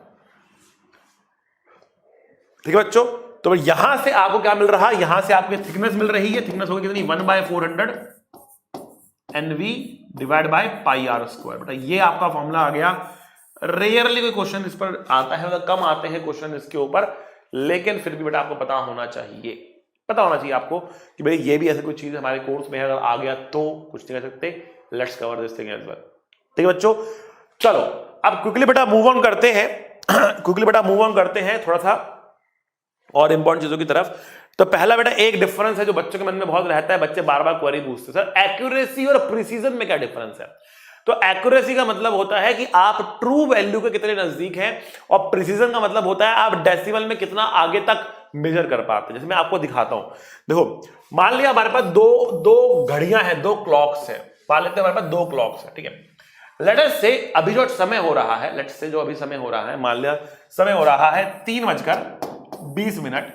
ठीक है बच्चों, तो यहां से आपको क्या मिल रहा है? यहां से आपको थिकनेस मिल रही है, थिकनेस होगी कितनी? 1/400 NV divide by pi r square. बेटा ये आपका फॉर्मूला आ गया। रेयरली कोई क्वेश्चन इस पर आता है, मतलब कम आते हैं क्वेश्चन इसके ऊपर, लेकिन फिर भी बेटा आपको पता होना चाहिए, आपको कि भाई ये भी ऐसी कोई चीज हमारे कोर्स में अगर आ गया तो कुछ नहीं कर सकते। Let's cover this thing as well. ठीक है बच्चों, चलो अब क्विकली बेटा मूव ऑन करते हैं थोड़ा सा और इंपॉर्टेंट चीजों की तरफ। तो पहला बेटा एक डिफरेंस है जो बच्चों के मन में बहुत रहता है, बच्चे बार बार क्वेरी पूछते हैं, सर एक्यूरेसी और प्रिसीजन में क्या डिफरेंस है? तो एक्यूरेसी का मतलब होता है कि आप ट्रू वैल्यू के कितने नजदीक हैं, और प्रिसीजन का मतलब होता है आप डेसिमल में कितना आगे तक मेजर कर पाते हैं। जैसे मैं आपको दिखाता हूं, देखो मान लिया हमारे पास दो घड़ियां हैं, 2 क्लॉक्स है, मान लेते हैं हमारे पास 2 क्लॉक्स है। ठीक है, लेट अस से अभी जो समय हो रहा है, मान लिया समय हो रहा है 3:20,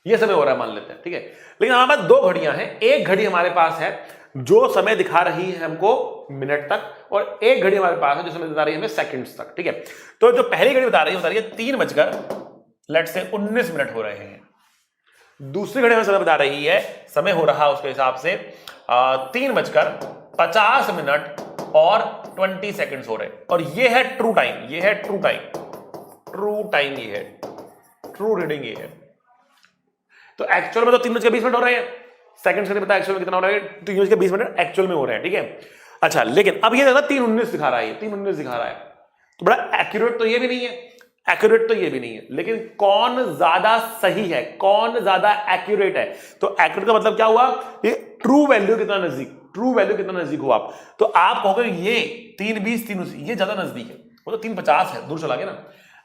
ये समय हो रहा है मान लेते हैं। ठीक है, लेकिन हमारे पास 2 घड़ियां हैं, एक घड़ी हमारे पास है जो समय दिखा रही है हमको मिनट तक, और एक घड़ी हमारे पास है जो समय बता रही है हमें सेकंड्स तक। ठीक है, तो जो पहली घड़ी बता रही है 3:19 हो रहे हैं। दूसरी घड़ी में समय बता रही है, समय हो रहा है उसके हिसाब से 3:50 और 20 सेकंड्स हो रहे हैं, और ये है ट्रू टाइम, ये है ट्रू रीडिंग ये है। तो एक्चुअल में तो 3:20 हो रहे हैं, सेकंड से नहीं पता एक्चुअल में कितना हो रहा है, 3:20 एक्चुअल में हो रहे हैं। ठीक है, अच्छा लेकिन अब ये देखना 3:19 दिखा रहा है, 3:19 दिखा रहा है, तो बड़ा एक्यूरेट तो ये भी नहीं है, लेकिन कौन ज्यादा सही है, कौन ज्यादा एक्यूरेट है? तो एक्यूरेट का मतलब क्या हुआ? ये ट्रू वैल्यू कितना नजदीक हो आप, तो आप कहोगे ये 3:20 ये ज्यादा नजदीक है, वो तो 3:50 है, दूर चला गया ना।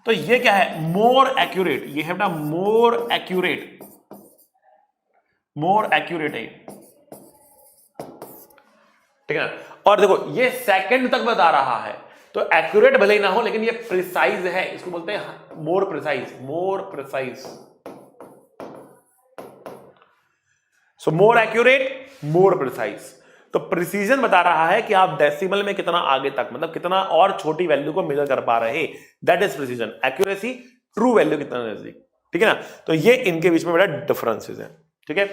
तो ये क्या है? मोर एक्यूरेट, ये है बेटा मोर एक्यूरेट है, ठीक है ना। और देखो ये सेकंड तक बता रहा है, तो एक्यूरेट भले ही ना हो लेकिन ये प्रिसाइज है, इसको बोलते हैं मोर प्रिसाइज। सो मोर एक्यूरेट, मोर प्रिसाइज। तो प्रिसीजन बता रहा है कि आप डेसिमल में कितना आगे तक, मतलब कितना और छोटी वैल्यू को मेजर कर पा रहे, that is precision. Accuracy true value कितना नजदीक, ठीक है ना। तो ये इनके बीच में बड़ा डिफरेंसेस है, ठीक है।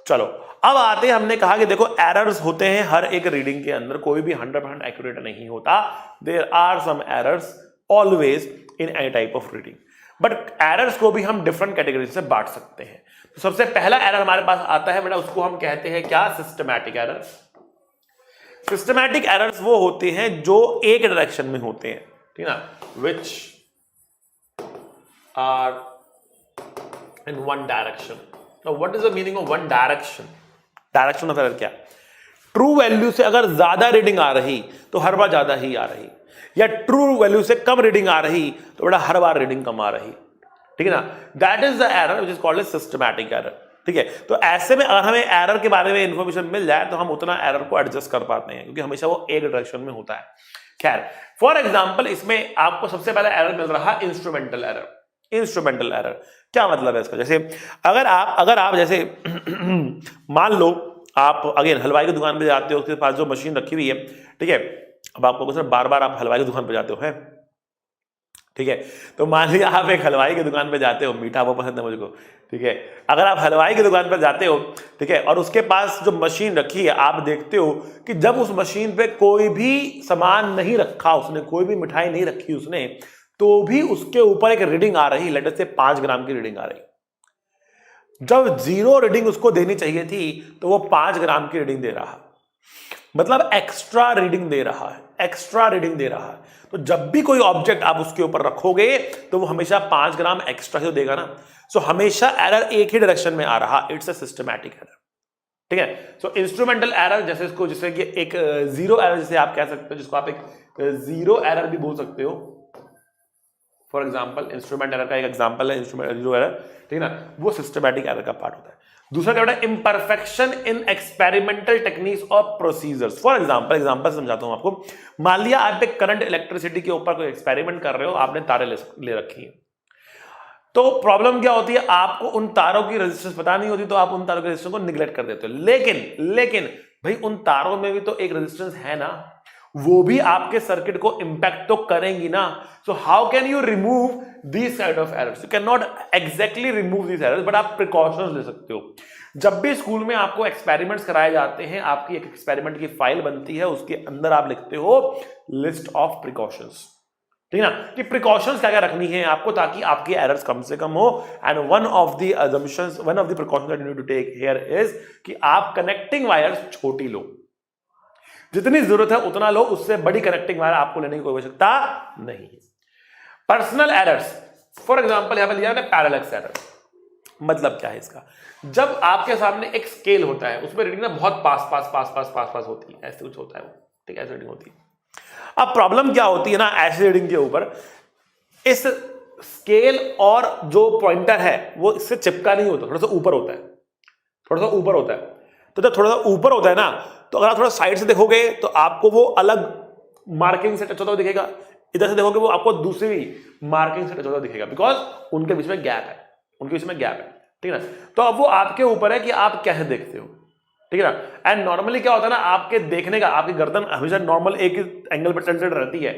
चलो अब आते हैं, हमने कहा कि देखो एरर्स होते हैं हर एक रीडिंग के अंदर, कोई भी 100% एक्यूरेट नहीं होता, there are some errors always in any type of reading, but errors को भी हम डिफरेंट कैटेगरी से बांट सकते हैं। तो सबसे पहला एरर हमारे पास आता है बेटा, उसको हम कहते हैं क्या? Systematic error. सिस्टमैटिक एरर्स वो होते हैं जो एक डायरेक्शन में होते हैं, ठीक है ना, which are in one direction. Now, what is the meaning of one direction? Direction का क्या? ट्रू वैल्यू से अगर ज्यादा रीडिंग आ रही तो हर बार ज्यादा ही आ रही, या ट्रू वैल्यू से कम रीडिंग आ रही तो बड़ा हर बार रीडिंग कम आ रही, ठीक है ना। That is the error which is called systematic error, ठीक है। तो ऐसे में अगर हमें एरर के बारे में इंफॉर्मेशन मिल जाए तो हम उतना एरर को एडजस्ट कर पाते हैं, क्योंकि हमेशा वो एक डायरेक्शन में होता है। खैर फॉर एग्जाम्पल इसमें आपको सबसे पहला एरर मिल रहा है इंस्ट्रूमेंटल एरर। इंस्ट्रूमेंटल एरर क्या मतलब है इसका? जैसे अगर आप जैसे मान लो आप अगेन हलवाई की दुकान पे जाते हो, उसके पास जो मशीन रखी हुई है, ठीक है, अब आपको कुछ बार बार आप हलवाई की दुकान पे जाते हो, है ठीक है। तो मान लिया आप एक हलवाई की दुकान पे जाते हो, मीठा वो पसंद है मुझको, ठीक है। अगर आप हलवाई की दुकान पर जाते हो, ठीक है, और उसके पास जो मशीन रखी है, आप देखते हो कि जब उस मशीन पे कोई भी सामान नहीं रखा उसने, कोई भी मिठाई नहीं रखी उसने, तो भी उसके ऊपर एक रीडिंग आ रही, लेटर से 5 ग्राम की रीडिंग आ रही। जब 0 रीडिंग उसको देनी चाहिए थी तो वो 5 ग्राम की रीडिंग दे रहा, मतलब एक्स्ट्रा रीडिंग दे रहा है। तो जब भी कोई ऑब्जेक्ट आप उसके ऊपर रखोगे तो वो हमेशा 5 ग्राम एक्स्ट्रा ही देगा ना। सो हमेशा एरर एक ही डायरेक्शन में आ रहा, इट्स अ सिस्टमैटिक एरर, ठीक है। सो इंस्ट्रूमेंटल एरर जैसे कि एक जीरो एरर जैसे आप कह सकते हो, जिसको आप एक जीरो एरर भी बोल सकते हो। फॉर एग्जाम्पल इंस्ट्रूमेंट एरर का एक एग्जाम्पल है इंस्ट्रूमेंट जीरो एरर, ठीक है ना, वो सिस्टमैटिक एरर का पार्ट होता है। दूसरा क्या होता है? इम्परफेक्शन इन एक्सपेरिमेंटल टेक्निक्स और प्रोसीजर्स। फॉर एग्जाम्पल समझाता हूं आपको। मान लिया आप एक करंट इलेक्ट्रिसिटी के ऊपर कोई एक्सपेरिमेंट कर रहे हो, आपने तारे ले रखी है, तो प्रॉब्लम क्या होती है, आपको उन तारों की रेजिस्टेंस पता नहीं होती, तो आप उन तारों के रेजिस्टेंस को निगलेक्ट कर देते हो। लेकिन भाई उन तारों में भी तो एक रेजिस्टेंस है ना, वो भी आपके सर्किट को इंपैक्ट तो करेंगी ना। So how can you remove these kind of errors? You can not exactly remove these errors, but आप प्रिकॉशंस ले सकते हो। जब भी स्कूल में आपको एक्सपेरिमेंट्स कराए जाते हैं, आपकी एक एक्सपेरिमेंट की फाइल बनती है, उसके अंदर आप लिखते हो लिस्ट ऑफ प्रिकॉशंस, ठीक है ना, कि प्रिकॉशंस क्या क्या रखनी है आपको ताकि आपकी एरर्स कम से कम हो। And one of the assumptions, one of the precautions that you need to take here is कि आप कनेक्टिंग वायर्स छोटी लो, जितनी जरूरत है उतना लो, उससे बड़ी कनेक्टिंग वायर आपको लेने की कोई आवश्यकता नहीं है। पर्सनल एरर्स, फॉर एग्जांपल यहां पे लिया है पैरेलक्स एरर। मतलब क्या है इसका? जब आपके सामने एक स्केल होता है, उसमें रीडिंग ना बहुत पास होती है, ऐसे कुछ होता है वो, ठीक है, ऐसे रीडिंग होती है। अब प्रॉब्लम क्या होती है ना, ऐसे रीडिंग के ऊपर इस स्केल और जो पॉइंटर है वो इससे चिपका नहीं होता, थोड़ा सा ऊपर होता है, थोड़ा सा ऊपर होता है। तो जब थोड़ा सा ऊपर होता है ना, तो अगर आप थोड़ा साइड से देखोगे तो आपको वो अलग मार्किंग से टच होता हुआ दिखेगा, इधर से देखोगे वो आपको दूसरी मार्किंग से टच होता हुआ दिखेगा, बिकॉज उनके बीच में गैप है, उनके बीच में गैप है, ठीक है ना। तो अब वो आपके ऊपर है कि आप कैसे देखते हो, ठीक है ना। एंड नॉर्मली क्या होता है ना, आपके देखने का, आपकी गर्दन हमेशा नॉर्मल एक एंगल पर सेंटर्ड रहती है,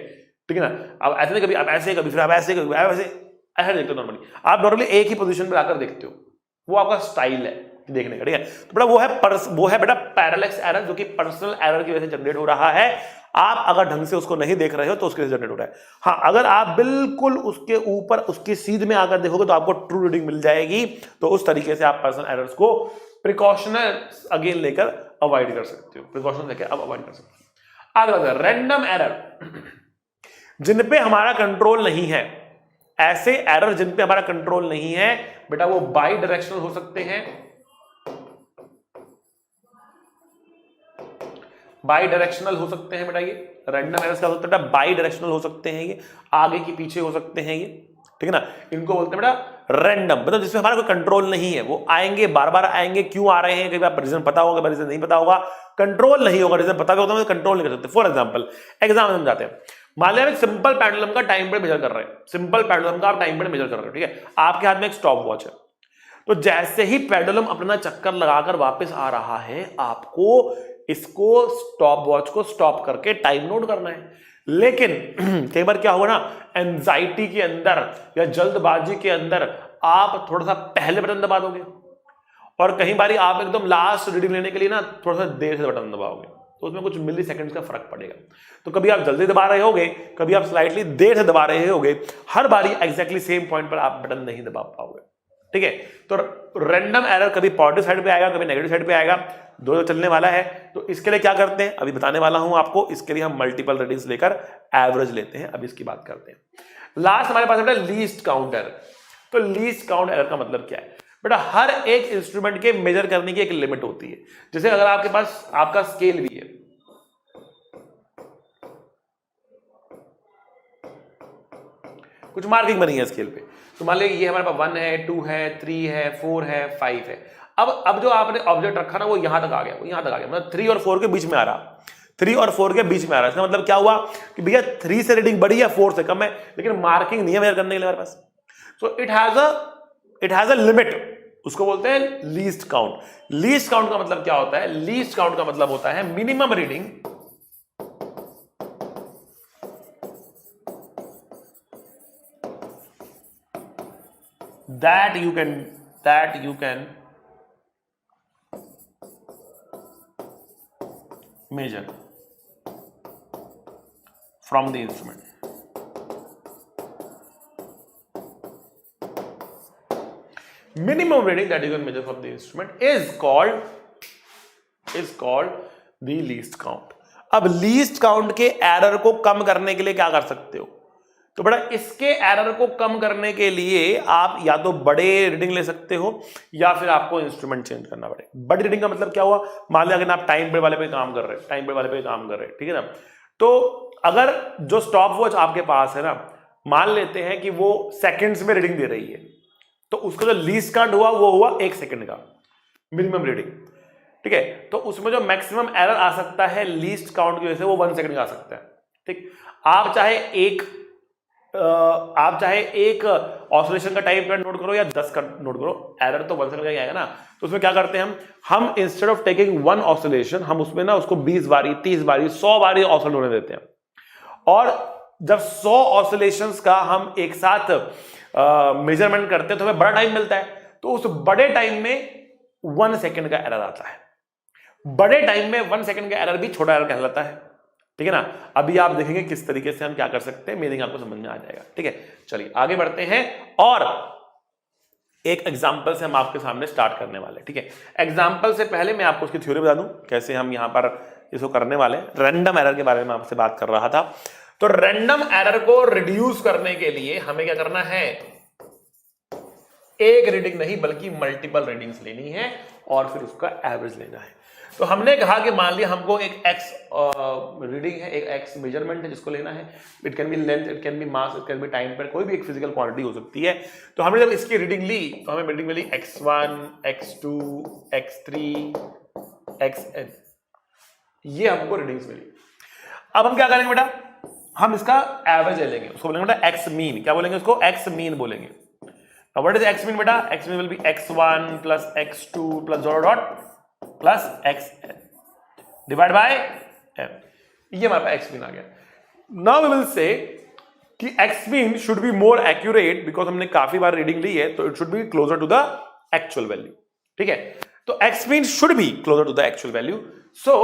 ठीक है ना। अब ऐसे नहीं, कभी आप ऐसे, कभी फिर आप ऐसे, कभी आप ऐसे देखते हो। नॉर्मली आप नॉर्मली एक ही पोजीशन पर आकर देखते हो, वो आपका स्टाइल है देखने का, ठीक है। तो बेटा वो है बेटा पैरेलक्स एरर, जो कि पर्सनल एरर की वजह से जनरेट हो रहा है। आप अगर ढंग से उसको नहीं देख रहे हो तो उसके वजह से जनरेट हो रहा है। हाँ, अगर आप बिल्कुल उसके ऊपर, उसकी सीध में आकर देखोगे तो आपको ट्रू रीडिंग मिल जाएगी। तो उस तरीके से आप पर्सनल एरर्स को प्रिकॉशनर अगेन लेकर अवॉइड कर सकते हो, प्रिकॉशन लेकर अब अवॉइड कर सकते हो। आगे रैंडम एरर, जिन पे हमारा कंट्रोल नहीं है, ऐसे एरर जिन पे हमारा कंट्रोल नहीं है बेटा, वो बाई डायरेक्शनल हो सकते हैं, बाई डायरेक्शनल हो सकते हैं बेटा। ये रैंडम एरर्स क्या हो सकता है? बाई डायरेक्शनल हो सकते हैं, ये आगे की पीछे हो सकते हैं, ये ठीक है ना। इनको बोलते हैं बेटा रैंडम, मतलब जिसमें हमारा कोई कंट्रोल नहीं है। वो आएंगे, बार बार आएंगे, क्यों आ रहे हैं, कई बार रीजन पता होगा, रीजन नहीं पता होगा, कंट्रोल नहीं होगा, रीजन पता भी होता है कंट्रोल नहीं कर सकते। फॉर एग्जाम्पल समझाते हैं, मान लिया एक सिंपल पेंडुलम का टाइम पीरियड मेजर कर रहे हैं, सिंपल पेंडुलम का आप टाइम पीरियड मेजर कर रहे हो, ठीक है। आपके हाथ में एक स्टॉप वॉच है, तो जैसे ही पेंडुलम अपना चक्कर लगाकर वापस आ रहा है, आपको इसको स्टॉप वॉच को स्टॉप करके टाइम नोट करना है। लेकिन कई बार क्या होगा ना, एंजाइटी के अंदर या जल्दबाजी के अंदर आप थोड़ा सा पहले बटन दबा दोगे, और कई बार आप एकदम लास्ट रीडिंग लेने के लिए ना थोड़ा सा देर से बटन दबाओगे, तो उसमें कुछ मिली सेकंड्स का फर्क पड़ेगा। तो कभी आप जल्दी दबा रहे होगे, कभी आप स्लाइटली देर से दबा रहे होगे, हर बारी एग्जैक्टली सेम पॉइंट पर आप बटन नहीं दबा पाओगे, ठीक है। तो रैंडम एरर कभी पॉजिटिव साइड पे आएगा, कभी नेगेटिव साइड पे आएगा, दोनों चलने वाला है। तो इसके लिए क्या करते हैं अभी बताने वाला हूं आपको। इसके लिए हम मल्टीपल रीडिंग्स लेकर एवरेज लेते हैं, अभी इसकी बात करते हैं। लास्ट हमारे पास है लीस्ट काउंट एरर। तो लीस्ट काउंट एरर का मतलब क्या है बेटा? हर एक इंस्ट्रूमेंट के मेजर करने की एक लिमिट होती है। जैसे अगर आपके पास आपका स्केल भी है, कुछ मार्किंग बनी है स्केल पे, तो मान लीजिए ये हमारे पास 1 है, 2 है, 3 है, 4 है, 5 है। अब जो आपने ऑब्जेक्ट रखा ना, वो यहां तक आ गया, वो यहां तक आ गया, मतलब 3 और 4 के बीच में आ रहा, 3 और 4 के बीच में आ रहा है। इसका मतलब क्या हुआ कि भैया 3 से रीडिंग बड़ी है, 4 से कम है, लेकिन मार्किंग नहीं है मेजर करने के लिए हमारे पास। So it has a limit, उसको बोलते हैं लीस्ट काउंट। लीस्ट काउंट का मतलब क्या होता है? लीस्ट काउंट का मतलब होता है minimum reading that you can measure from the instrument. Minimum reading that you can measure from the instrument is called the least count. अब लीस्ट काउंट के एरर को कम करने के लिए क्या कर सकते हो? तो बड़ा इसके एरर को कम करने के लिए आप या तो बड़े रीडिंग ले सकते हो, या फिर आपको इंस्ट्रूमेंट चेंज करना पड़ेगा। बड़ी रीडिंग का मतलब क्या हुआ? मान लिया अगर आप टाइम पीरियड वाले पे काम कर रहे हैं, टाइम पीरियड वाले पे काम कर रहे हैं, ठीक है ना। तो अगर जो स्टॉप वॉच आपके पास है ना, मान लेते हैं कि वो सेकंड्स में रीडिंग दे रही है, तो उसका जो लीस्ट काउंट हुआ वो हुआ 1 सेकंड का मिनिमम रीडिंग, ठीक है। तो उसमें जो मैक्सिमम एरर आ सकता है लीस्ट काउंट की वजह से, वो 1 सेकंड का आ सकता है, ठीक। आप चाहे एक आप चाहे एक ऑसिलेशन का टाइम पीरियड नोट करो या 10 का नोट करो, एरर तो 1 सेकंड का ही आएगा ना। तो उसमें क्या करते हैं हम instead of taking one oscillation हम उसमें ना उसको 20 बारी 30 बारी 100 बारी ऑसिलेट होने देते हैं। और जब 100 ऑसिलेशंस का हम एक साथ मेजरमेंट करते हैं तो हमें बड़ा टाइम मिलता है। तो उस बड़े टाइम में 1 सेकंड का एरर आता है। बड़े टाइम में 1 सेकंड का एरर भी छोटा एरर कहलाता है, ठीक है ना। अभी आप देखेंगे किस तरीके से हम क्या कर सकते हैं, मीनिंग आपको समझ में आ जाएगा, ठीक है। चलिए आगे बढ़ते हैं और एक एग्जांपल से हम आपके सामने स्टार्ट करने वाले, ठीक है। एग्जांपल से पहले मैं आपको उसकी थ्योरी बता दूं कैसे हम यहां पर इसको करने वाले। रैंडम एरर के बारे में आपसे बात कर रहा था। तो रैंडम एरर को रिड्यूस करने के लिए हमें क्या करना है, एक रीडिंग नहीं बल्कि मल्टीपल रीडिंग्स लेनी है और फिर उसका एवरेज लेना है। तो हमने कहा कि मान लिया हमको एक एक्स रीडिंग है, एक एक्स मेजरमेंट है जिसको लेना है। It can be length, it can be mass, it can be time पर, कोई भी एक फिजिकल क्वांटिटी हो सकती है। तो हमने जब इसकी रीडिंग ली तो हमें रीडिंग मिली x1, x2, x3, xn, ये हमको रीडिंग्स मिली। अब हम क्या करेंगे बेटा, हम इसका एवरेज ले लेंगे, उसको बोलेंगे बेटा एक्स मीन। क्या बोलेंगे उसको, एक्स मीन बोलेंगे। Now what is x mean बेटा, x mean will be x1 plus x2 plus dot dot plus xn divide by n। ये हमारे पास x mean आ गया। Now we will say कि x mean should be more accurate because हमने काफी बार reading ली है तो it should be closer to the actual value, ठीक है। तो x mean should be closer to the actual value। So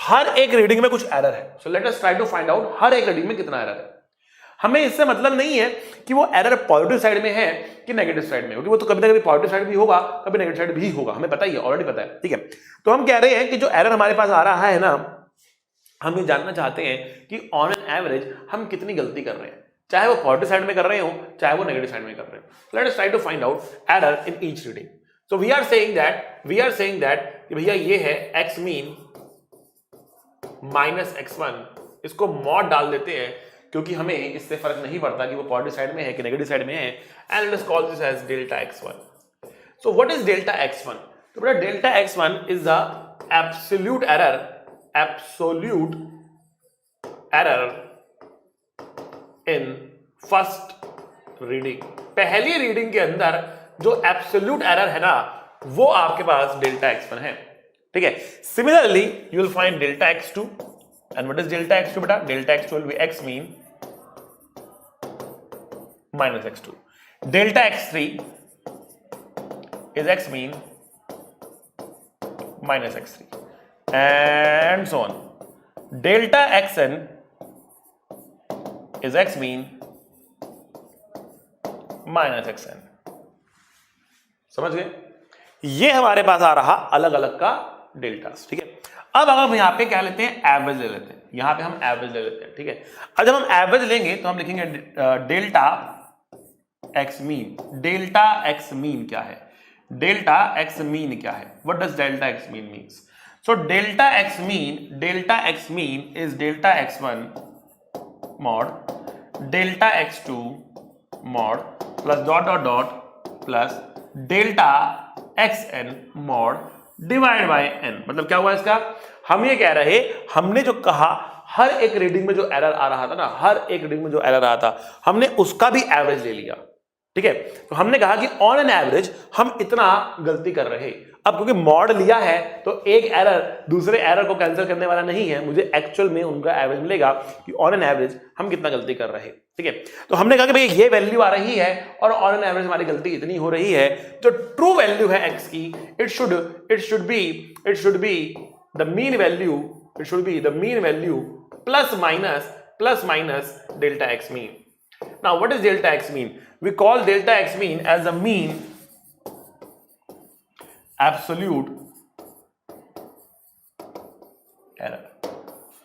हर एक रीडिंग में कुछ एरर है। So let us try to find out हर एक रीडिंग में कितना एरर है। हमें इससे मतलब नहीं है कि वो एरर पॉजिटिव साइड में है कि नेगेटिव साइड में, क्योंकि वो तो कभी ना कभी पॉजिटिव साइड भी होगा, कभी नेगेटिव साइड भी होगा, हमें पता ही है, ऑलरेडी पता है, ठीक है। तो हम कह रहे हैं कि जो एरर हमारे पास आ रहा है ना, हम ये जानना चाहते हैं कि ऑन एन एवरेज हम कितनी गलती कर रहे हैं, चाहे वो पॉजिटिव साइड में कर रहे हो चाहे वो नेगेटिव साइड में कर रहे हो। Let us try to find out error in each reading. So we are saying that कि भैया ये है एक्स मीन माइनस x1, इसको मॉड डाल देते हैं क्योंकि हमें इससे फर्क नहीं पड़ता कि वो पॉजिटिव साइड में है कि नेगेटिव साइड में है। And let us call this as delta x1। So what is delta x1? तो बेटा delta x1 is the absolute error in first reading. पहली रीडिंग के अंदर जो एब्सोल्यूट एरर है ना, वो आपके पास डेल्टा x1 है, ठीक है। Similarly you will find delta x2। And what is delta x2 beta? Delta x2 will be x mean minus x2. Delta x3 is x mean minus x3 and so on. Delta xn is x mean minus xn। समझ गए? ये हमारे पास आ रहा अलग अलग का deltas, ठीक है। अब अगर हम यहाँ पे क्या लेते हैं, एवरेज ले लेते हैं। यहाँ पे हम एवरेज ले लेते हैं, ठीक है। अब जब हम एवरेज लेंगे तो हम लिखेंगे delta x mean. Delta x mean क्या है, डेल्टा एक्स मीन क्या है, what does delta x mean means? So delta x mean is delta x1 mod delta x2 mod plus dot dot dot plus delta xn mod divide by n। मतलब क्या हुआ इसका, हम ये कह रहे, हमने जो कहा हर एक रीडिंग में जो एरर आ रहा था ना, हर एक रीडिंग में जो एरर आ रहा था हमने उसका भी एवरेज ले लिया, ठीक है। तो हमने कहा कि ऑन एन एवरेज हम इतना गलती कर रहे। अब क्योंकि मॉड लिया है तो एक एरर दूसरे एरर को कैंसिल करने वाला नहीं है, मुझे एक्चुअल में उनका एवरेज मिलेगा कि ऑन एन एवरेज हम कितना गलती कर रहे, ठीक है। तो हमने कहा कि भाई ये वैल्यू आ रही है और ऑन एन एवरेज हमारी गलती इतनी हो रही है। जो ट्रू वैल्यू है एक्स की, it should be the mean value, it should be the mean value plus minus delta x mean. Now what is delta x mean? We call delta x mean as the mean absolute error.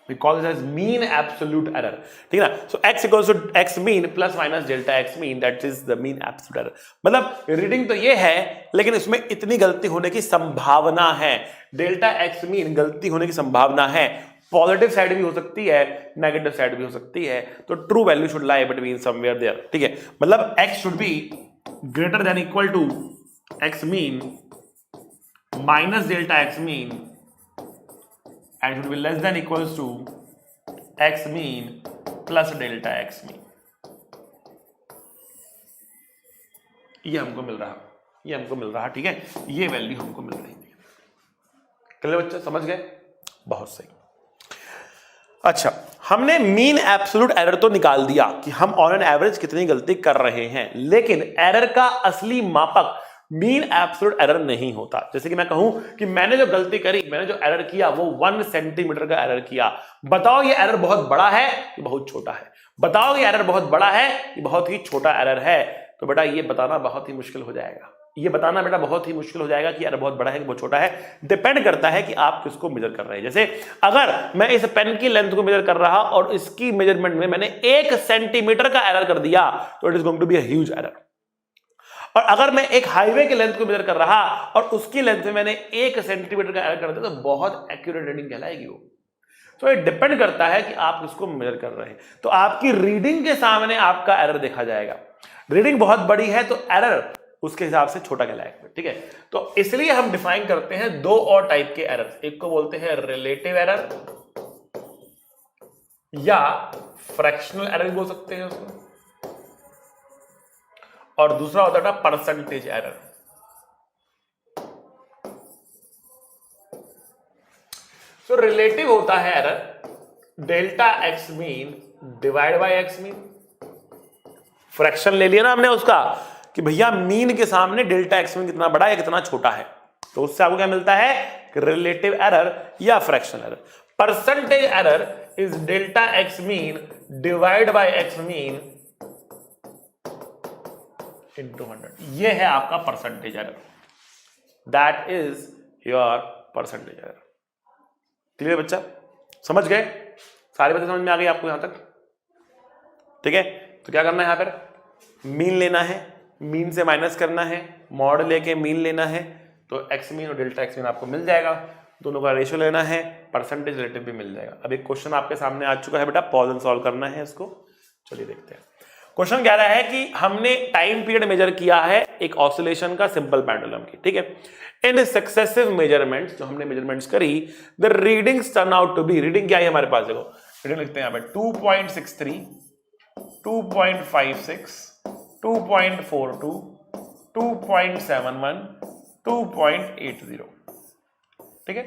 We call this as mean absolute error, ठीक है ना। So x equals to x mean plus minus delta x mean, that is the mean absolute error। मतलब reading तो ये है लेकिन इसमें इतनी गलती होने की संभावना है। डेल्टा x mean गलती होने की संभावना है, पॉजिटिव साइड भी हो सकती है, नेगेटिव साइड भी हो सकती है। तो true value should lie between somewhere there, ठीक है। मतलब x should be greater than equal to x mean minus delta x mean and should be less than equals to x mean plus delta x mean। ये हमको मिल रहा, ये हमको मिल रहा, ठीक है, ये वैल्यू हमको मिल रही है। क्लियर बच्चा, समझ गए? बहुत सही। अच्छा, हमने मीन एब्सोल्यूट एरर तो निकाल दिया कि हम ऑन एन एवरेज कितनी गलती कर रहे हैं, लेकिन एरर का असली मापक मीन एब्सोल्यूट एरर नहीं होता। जैसे कि मैं कहूं कि मैंने जो गलती करी, मैंने जो एरर किया वो 1 सेंटीमीटर का एरर किया, बताओ ये एरर बहुत बड़ा है कि बहुत छोटा है? बताओ ये एरर बहुत बड़ा है कि बहुत ही छोटा एरर है? तो बेटा ये बताना बहुत ही मुश्किल हो जाएगा, ये बताना बेटा बहुत ही मुश्किल हो जाएगा कि एरर बहुत बड़ा है कि बहुत छोटा है। डिपेंड करता है कि आप किसको मेजर कर रहे हैं। जैसे अगर मैं इस पेन की लेंथ को मेजर कर रहा और इसकी मेजरमेंट में मैंने 1 सेंटीमीटर का एरर कर दिया तो it is going to be a huge error. और अगर मैं एक हाईवे की लेंथ को मेजर कर रहा और उसकी लेंथ में मैंने 1 सेंटीमीटर का एरर कर दिया तो बहुत एक्यूरेट रीडिंग कहलाएगी वो। तो ये डिपेंड करता है कि आप किसको मेजर कर रहे हैं। तो आपकी रीडिंग के सामने आपका एरर देखा जाएगा। रीडिंग बहुत बड़ी है तो एरर उसके हिसाब से छोटा कहलाएगा, ठीक है। तो इसलिए हम डिफाइन करते हैं 2 और टाइप के एरर। एक को बोलते हैं रिलेटिव एरर या फ्रैक्शनल एरर बोल सकते हैं उसको, और दूसरा होता है परसेंटेज एरर। तो रिलेटिव होता है error delta x mean divide by x mean. Fraction ले लिया ना हमने उसका कि भैया मीन के सामने डेल्टा एक्स मीन कितना बड़ा है कितना छोटा है, तो उससे आपको क्या मिलता है? रिलेटिव एरर या fractional error. Percentage error is delta x mean divide by x mean into 100। ये है आपका percentage error, that is your percentage error. Clear बच्चा, समझ गए? सारी बातें समझ में आ गई आपको यहां तक? ठीक है, तो क्या करना है, यहां पर मीन लेना है, मीन से माइनस करना है, मॉड लेके मीन लेना है, तो एक्स मीन और डेल्टा एक्स मीन आपको मिल जाएगा। दोनों का रेशियो लेना है, परसेंटेज रिलेटिव भी मिल जाएगा। अब एक क्वेश्चन आपके सामने आ चुका है बेटा, पॉज एंड सॉल्व करना है इसको। चलिए देखते हैं। क्वेश्चन कह रहा है कि हमने टाइम पीरियड मेजर किया है एक ऑसिलेशन का सिंपल पेंडुलम की, ठीक है। इन सक्सेसिव मेजरमेंट्स, जो हमने मेजरमेंट्स करी, the readings turn out to be, reading क्या है हमारे पास, देखो रीडिंग लिखते हैं यहां पे 2.63, 2.56, 2.42, 2.71, 2.80, ठीक है।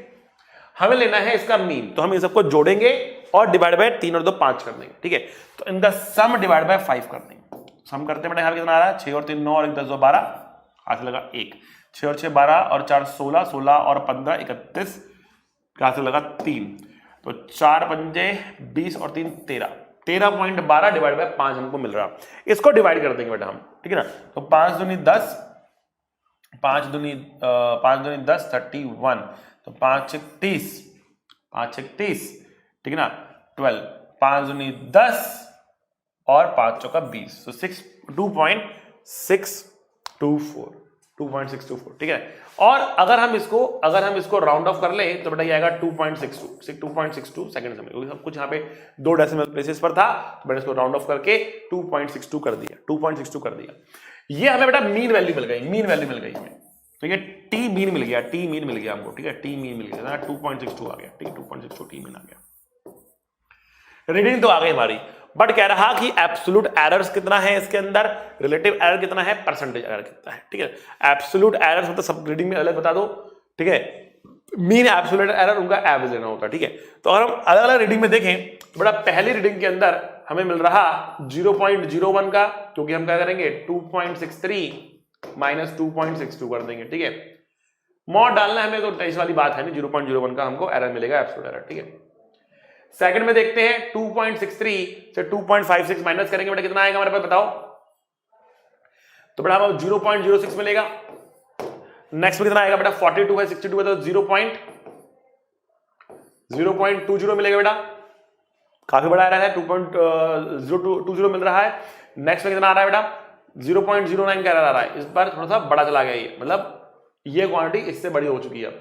हमें लेना है इसका मीन, तो हम इन सबको जोड़ेंगे और डिवाइड बाय 3 और 2 5 कर देंगे, ठीक है। तो इनका सम डिवाइड बाय 5 कर देंगे। सम करते हैं बेटा, कितना आ रहा है? 6 और 3 9 और 1 10 2 12, हाथ लगा 1, 6 और 6 12 और 4 16, 16 और 15 31, हाथ लगा 3, तो 4 पंजे 20 और 3 13, 13.12 डिवाइड बाय 5 हमको मिल रहा। इसको डिवाइड कर देंगे बेटा हम, ठीक है ना। तो 5 दूनी 10, 5 दूनी 10 31, तो 5 6 30, 5 6 30, ठीक है ना, 12, 5 दूनी 10 और 5 चौका 20, तो 2.624, ठीक है। और अगर हम इसको राउंड ऑफ कर ले तो बेटा ये आएगा 2.62 सेकंड समय, क्योंकि सब कुछ यहाँ पे 2 डेसिमल प्लेसेस पर था, तो मैंने इसको राउंड ऑफ करके 2.62 कर दिया, 2.62 कर दिया। ये हमें बेटा मीन वैल्यू मिल गई, मीन वैल्यू मिल गई हमें, तो ये टी मीन मिल गया, टी मीन मिल गया हमको, ठीक है। टी मीन मिल गया, 2.62 आ गया, ठीक है, 2.62 टी मीन आ गया। रीडिंग तो आ गई हमारी, बट कह रहा कि एब्सोल्यूट एरर्स कितना है इसके अंदर, रिलेटिव एरर कितना है, परसेंटेज एरर कितना है, ठीक है। एब्सोल्यूट एरर्स मतलब सब रीडिंग में अलग बता दो, ठीक है। मीन एब्सोल्यूट एरर उनका एवरेज लेना होता है, ठीक है। तो अगर हम अलग अलग रीडिंग में देखें तो बड़ा पहली रीडिंग के अंदर हमें मिल रहा 0.01 का, क्योंकि हम क्या करेंगे 2.63 माइनस 2.62 कर देंगे, ठीक है। मॉड डालना है हमें, तो इस वाली बात है नहीं, 0.01 का हमको एरर मिलेगा, एब्सोल्यूट एरर, ठीक है। सेकंड में देखते हैं 2.63 से 2.56 माइनस करेंगे बेटा कितना आएगा हमारे पास, बताओ। तो बेटा हमें 0.06 मिलेगा। नेक्स्ट में कितना आएगा बेटा, 42 है 62 है तो 0.20 मिलेगा बेटा, काफी बड़ा आ रहा है, 2.020 मिल रहा है। नेक्स्ट में कितना आ रहा है बेटा, 0.09 का एरर आ रहा है, इस बार थोड़ा सा बड़ा चला गया ये, मतलब ये क्वांटिटी इससे बड़ी हो चुकी है,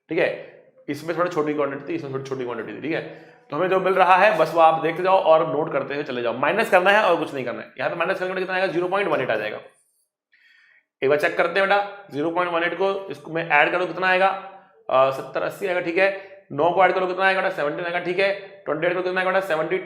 ठीक है। इसमें थोड़ी छोटी क्वांटिटी थी, इसमें थोड़ी छोटी क्वांटिटी थी, ठीक है। तो हमें जो मिल रहा है बस वो आप देखते जाओ और नोट करते हुए चले जाओ, माइनस करना है और कुछ नहीं करना है। यहाँ पे माइनस करने कितना आएगा, 0.18 आ जाएगा। एक बार चेक करते हैं बेटा, 0.18 को इसको मैं ऐड करो कितना आएगा, 70 80 आएगा, ठीक है। 9 को ऐड करो कितना आएगा बेटा, 17 आएगा, ठीक है। 20 ऐड करो कितना आएगा बेटा, 70,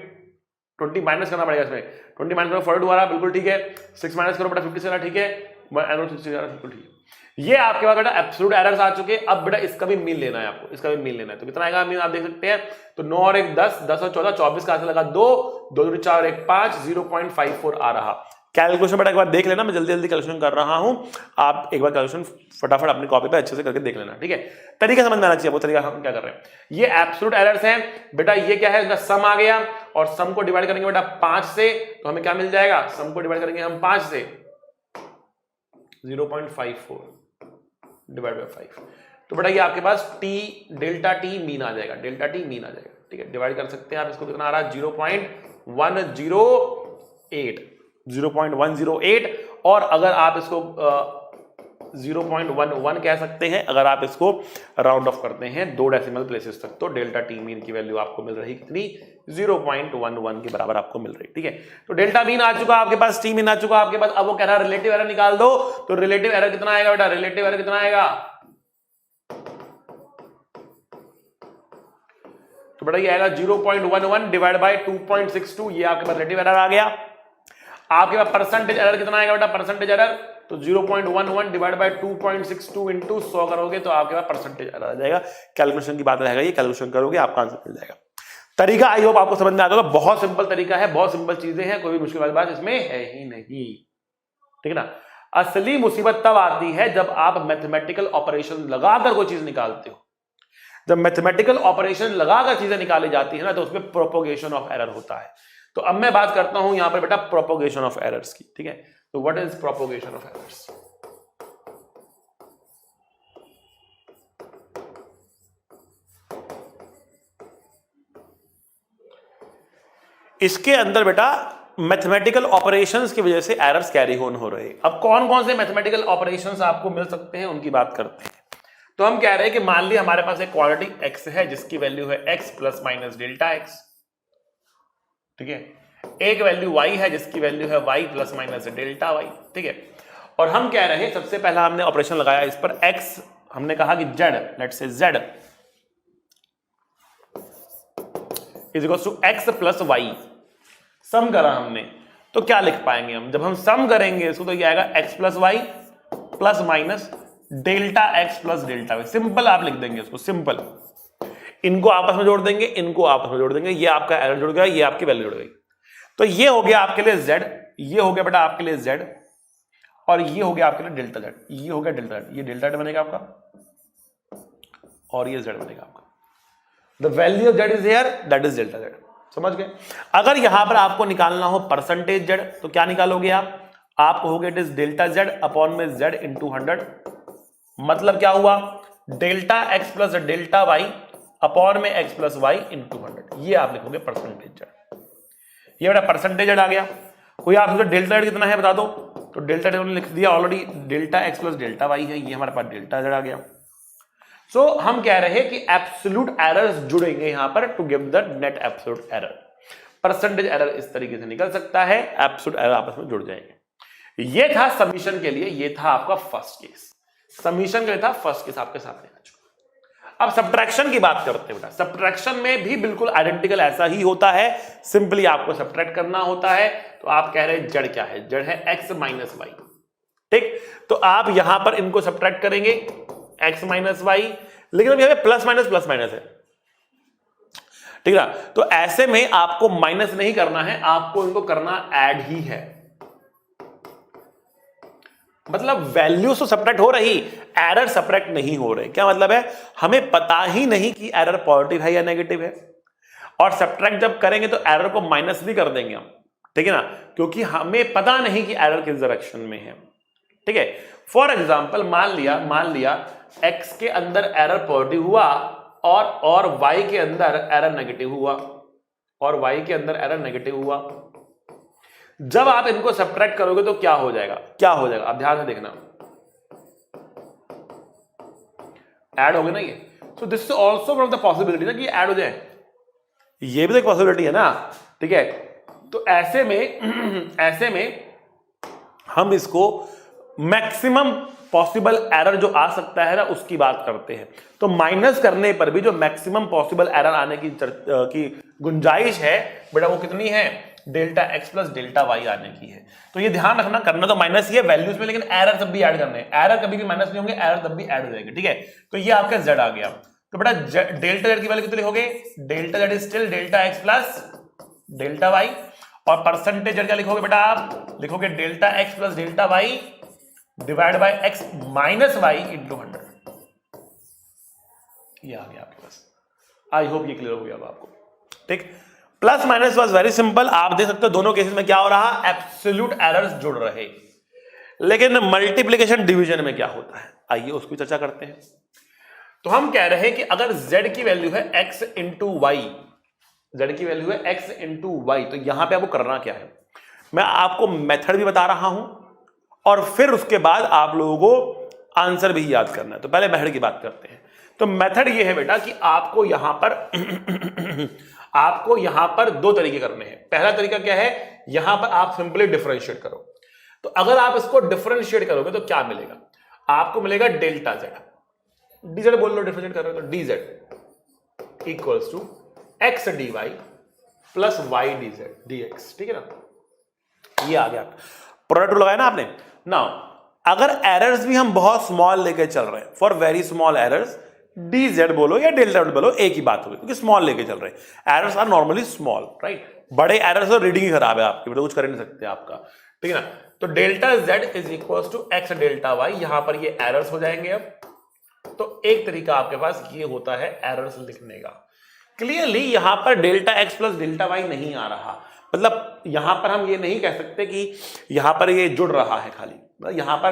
20 माइनस करना पड़ेगा इसमें, 20 माइनस करो 42 आ रहा है, बिल्कुल ठीक है। 6 माइनस करो बेटा 50 से, ठीक है। ठीक है। ये आपके पास बेटा एब्सोल्यूट एरर्स आ चुके हैं। अब बेटा इसका भी मीन लेना है आपको, इसका भी मीन लेना है। तो कितना आएगा मीन आप देख सकते हैं। तो 9 और 1 10, 10 और 14 24 का आंसर लगा 2, 2 दूनी 4 और 1 5, 0.54 आ रहा। कैलकुलेशन बेटा एक बार देख लेना, मैं जल्दी जल्दी कैलकुलेशन कर रहा हूं, आप एक बार कैलकुलेशन फटाफट अपनी कॉपी पे अच्छे से करके देख लेना, ठीक है। तरीका समझ में आना चाहिए, वो तरीका हम क्या कर रहे हैं। ये एब्सोल्यूट एरर्स हैं बेटा। ये क्या है, इनका सम आ गया और सम को डिवाइड करेंगे बेटा 5 से, तो हमें क्या मिल जाएगा, सम को डिवाइड करेंगे हम 5 से 0.54 डिवाइड बाय 5। तो बेटा ये आपके पास टी डेल्टा टी मीन आ जाएगा, डेल्टा टी मीन आ जाएगा, ठीक है। डिवाइड कर सकते हैं आप इसको, कितना आ रहा है 0.108 और अगर आप इसको 0.11 कह सकते हैं अगर आप इसको राउंड ऑफ करते हैं 2 डेसिमल प्लेसेस तक, तो डेल्टा टी मीन की वैल्यू आपको मिल रही कितनी 0.11 के बराबर आपको मिल रही, ठीक है। तो डेल्टा मीन आ चुका आपके पास, टी मीन आ चुका आपके पास। अब वो कह रहा है रिलेटिव एरर निकाल दो, तो रिलेटिव एरर कितना आएगा बेटा, रिलेटिव एरर कितना आएगा, तो बेटा ये आएगा 0.11 डिवाइड बाय 2.62, ये आपके पास रिलेटिव एरर आ गया। आपके पास परसेंटेज एरर कितना आएगा बेटा, परसेंटेज एरर तो 0.11 डिवाइड बाय 2.62 इंटू 100 करोगे तो आपके पास परसेंटेज एरर आ जाएगा। कैलकुलेशन की बात रहेगा, ये कैलकुलेशन करोगे आपका आंसर मिल जाएगा। तरीका आई होप आपको समझ में आ गया। बहुत सिंपल तरीका है, बहुत सिंपल चीजें हैं, कोई भी मुश्किल वाली बात इसमें है ही नहीं, ठीक है ना। असली मुसीबत तब आती है जब आप मैथमेटिकल ऑपरेशन लगाकर कोई चीज निकालते हो। जब मैथमेटिकल ऑपरेशन लगाकर चीजें निकाली जाती है ना, तो उसमें प्रोपोगेशन ऑफ एरर होता है। तो अब मैं बात करता हूं यहां पर बेटा प्रोपोगेशन ऑफ एरर्स की, ठीक है। तो what is propagation of errors. इसके अंदर बेटा मैथमेटिकल ऑपरेशंस की वजह से एरर्स कैरी ऑन हो रहे हैं। अब कौन कौन से मैथमेटिकल ऑपरेशंस आपको मिल सकते हैं उनकी बात करते हैं। तो हम कह रहे हैं कि मान लिया हमारे पास एक क्वांटिटी x है जिसकी वैल्यू है x plus minus delta x, ठीक है। एक वैल्यू y है जिसकी वैल्यू है y plus minus delta y, ठीक है। और हम कह रहे हैं सबसे पहला हमने ऑपरेशन लगाया इस पर x, हमने कहा कि z, let's say z is equal to x plus y, sum करा हमने, तो क्या लिख पाएंगे हम, जब हम सम करेंगे इसको तो ये आएगा x plus y plus minus delta x plus delta y. Simple आप लिख देंगे इसको, सिंपल। इनको आपस में जोड़ देंगे, इनको आपस में जोड़ देंगे, ये आपका एरर जुड़ गया, ये आपकी वैल्यू जुड़ गई। तो ये हो गया आपके लिए z, ये हो गया बेटा आपके लिए z, और ये हो गया आपके लिए डेल्टा z, ये हो गया डेल्टा z, ये डेल्टा z बनेगा आपका और ये z बनेगा आपका। The value of z is here, that is delta z। समझ गए। अगर यहां पर आपको निकालना हो परसेंटेज z, तो क्या निकालोगे आप कहोगे it is delta z upon में z इंटू 100। मतलब क्या हुआ, delta x plus delta y upon में x प्लस वाई इंटू 100, ये आप लिखोगे परसेंटेज z। ये बेटा परसेंटेज z आ गया। कोई आप सोचो डेल्टा z कितना है बता दो, तो डेल्टा z लिख दिया already, delta x plus delta y है, ये हमारे पास डेल्टा z आ गया। सो हम कह रहे हैं कि एब्सोल्यूट एरर्स जुड़ेंगे यहां पर to give the net absolute error. Percentage error इस तरीके से निकल सकता है, एब्सोल्यूट एरर आपस में जुड़ जाएंगे। ये था सबमिशन के लिए, ये था आपका फर्स्ट केस, सबमिशन के लिए था फर्स्ट केस आपके सामने आ चुका। अब सब्ट्रैक्शन की बात करते हैं बेटा। सब्ट्रैक्शन में भी बिल्कुल आइडेंटिकल ऐसा ही होता है, सिंपली आपको सब्ट्रैक्ट करना होता है। तो आप कह रहे हैं जड़ क्या है, जड़ है x माइनस वाई, ठीक। तो आप यहां पर इनको सब्ट्रैक्ट करेंगे x माइनस वाई, लेकिन अब यहां पे प्लस माइनस है, ठीक है। तो ऐसे में आपको माइनस नहीं करना है, आपको इनको करना ऐड ही है। मतलब वैल्यूज तो सब्ट्रैक्ट हो रही, एरर सब्ट्रैक्ट नहीं हो रहे। क्या मतलब है, हमें पता ही नहीं कि एरर पॉजिटिव है या नेगेटिव है, और सब्ट्रैक्ट जब करेंगे तो एरर को माइनस भी कर देंगे हम, ठीक है ना, क्योंकि हमें पता नहीं कि एरर किस डायरेक्शन में है, ठीक है। फॉर एग्जाम्पल मान लिया x के अंदर एरर पॉजिटिव हुआ और y के अंदर एरर नेगेटिव हुआ, और y के अंदर एरर नेगेटिव हुआ। जब आप इनको सब्ट्रैक्ट करोगे तो क्या हो जाएगा, आप ध्यान से देखना, ऐड हो गए ना ये। So this is also one of the possibility ना कि ऐड हो जाए, ये भी तो एक पॉसिबिलिटी है ना, ठीक है। तो ऐसे में हम इसको मैक्सिमम पॉसिबल एरर जो आ सकता है ना उसकी बात करते हैं। तो माइनस करने पर भी जो मैक्सिमम पॉसिबल एरर आने की गुंजाइश है बेटा वो कितनी है, delta x plus delta y आने की है। तो ये ध्यान रखना, करना तो माइनस ही है वैल्यूज में, लेकिन एरर तब भी ऐड करने हैं, एरर कभी भी माइनस नहीं होंगे, एरर तब भी ऐड हो जाएंगे, ठीक है। तो ये आपका z आ गया। तो बेटा डेल्टा z की वैल्यू कितनी लिखोगे, delta z is still delta x plus delta y, और परसेंटेज क्या लिखोगे बेटा, आप लिखोगे delta x plus delta y divide by x minus y into 100। ये आ गया आपके पास। आई होप ये क्लियर हो गया अब आपको, ठीक। Plus minus was very simple, आप देख सकते हो दोनों केसेस में क्या हो रहा, एब्सोल्यूट एरर्स जुड़ रहे। लेकिन मल्टीप्लिकेशन डिवीजन में क्या होता है, आइए उसकी चर्चा करते हैं। तो हम कह रहे हैं कि अगर z की वैल्यू है x इंटू वाई, z की वैल्यू है x इंटू वाई, तो यहां पे आपको करना क्या है, मैं आपको मेथड भी बता रहा हूं और फिर उसके बाद आप लोगों को आंसर भी याद करना है। तो पहले मेथड की बात करते हैं। तो मेथड ये है बेटा कि आपको यहां पर आपको यहां पर दो तरीके करने हैं। पहला तरीका क्या है, यहां पर आप सिंपली डिफरेंशिएट करो। तो अगर आप इसको डिफरेंशिएट करोगे तो क्या मिलेगा, आपको मिलेगा डेल्टा जेड, डीजेड बोल लो, डिफरेंशिएट कर रहे हो तो d z equals to x d y plus y d z d x, ठीक है ना। ये आ गया, प्रोडक्ट रूल लगाया ना आपने। नाउ अगर एरर्स भी हम बहुत स्मॉल लेके चल रहे हैं, for very small errors, D Z बोलो या डेल्टा जेड बोलो एक ही बात होगी, क्योंकि स्मॉल लेके चल रहे हैं, errors are normally small, right. बड़े एरर्स तो रीडिंग ही खराब है आपकी, तो कुछ कर नहीं सकते आपका, ठीक है ना। तो delta z is equal to x delta y, यहां पर ये एरर्स हो जाएंगे। अब तो एक तरीका आपके पास ये होता है एरर्स लिखने का। क्लियरली यहां पर delta x plus delta y नहीं आ रहा, मतलब यहां पर हम ये नहीं कह सकते कि यहां पर ये जुड़ रहा है खाली, मतलब यहां पर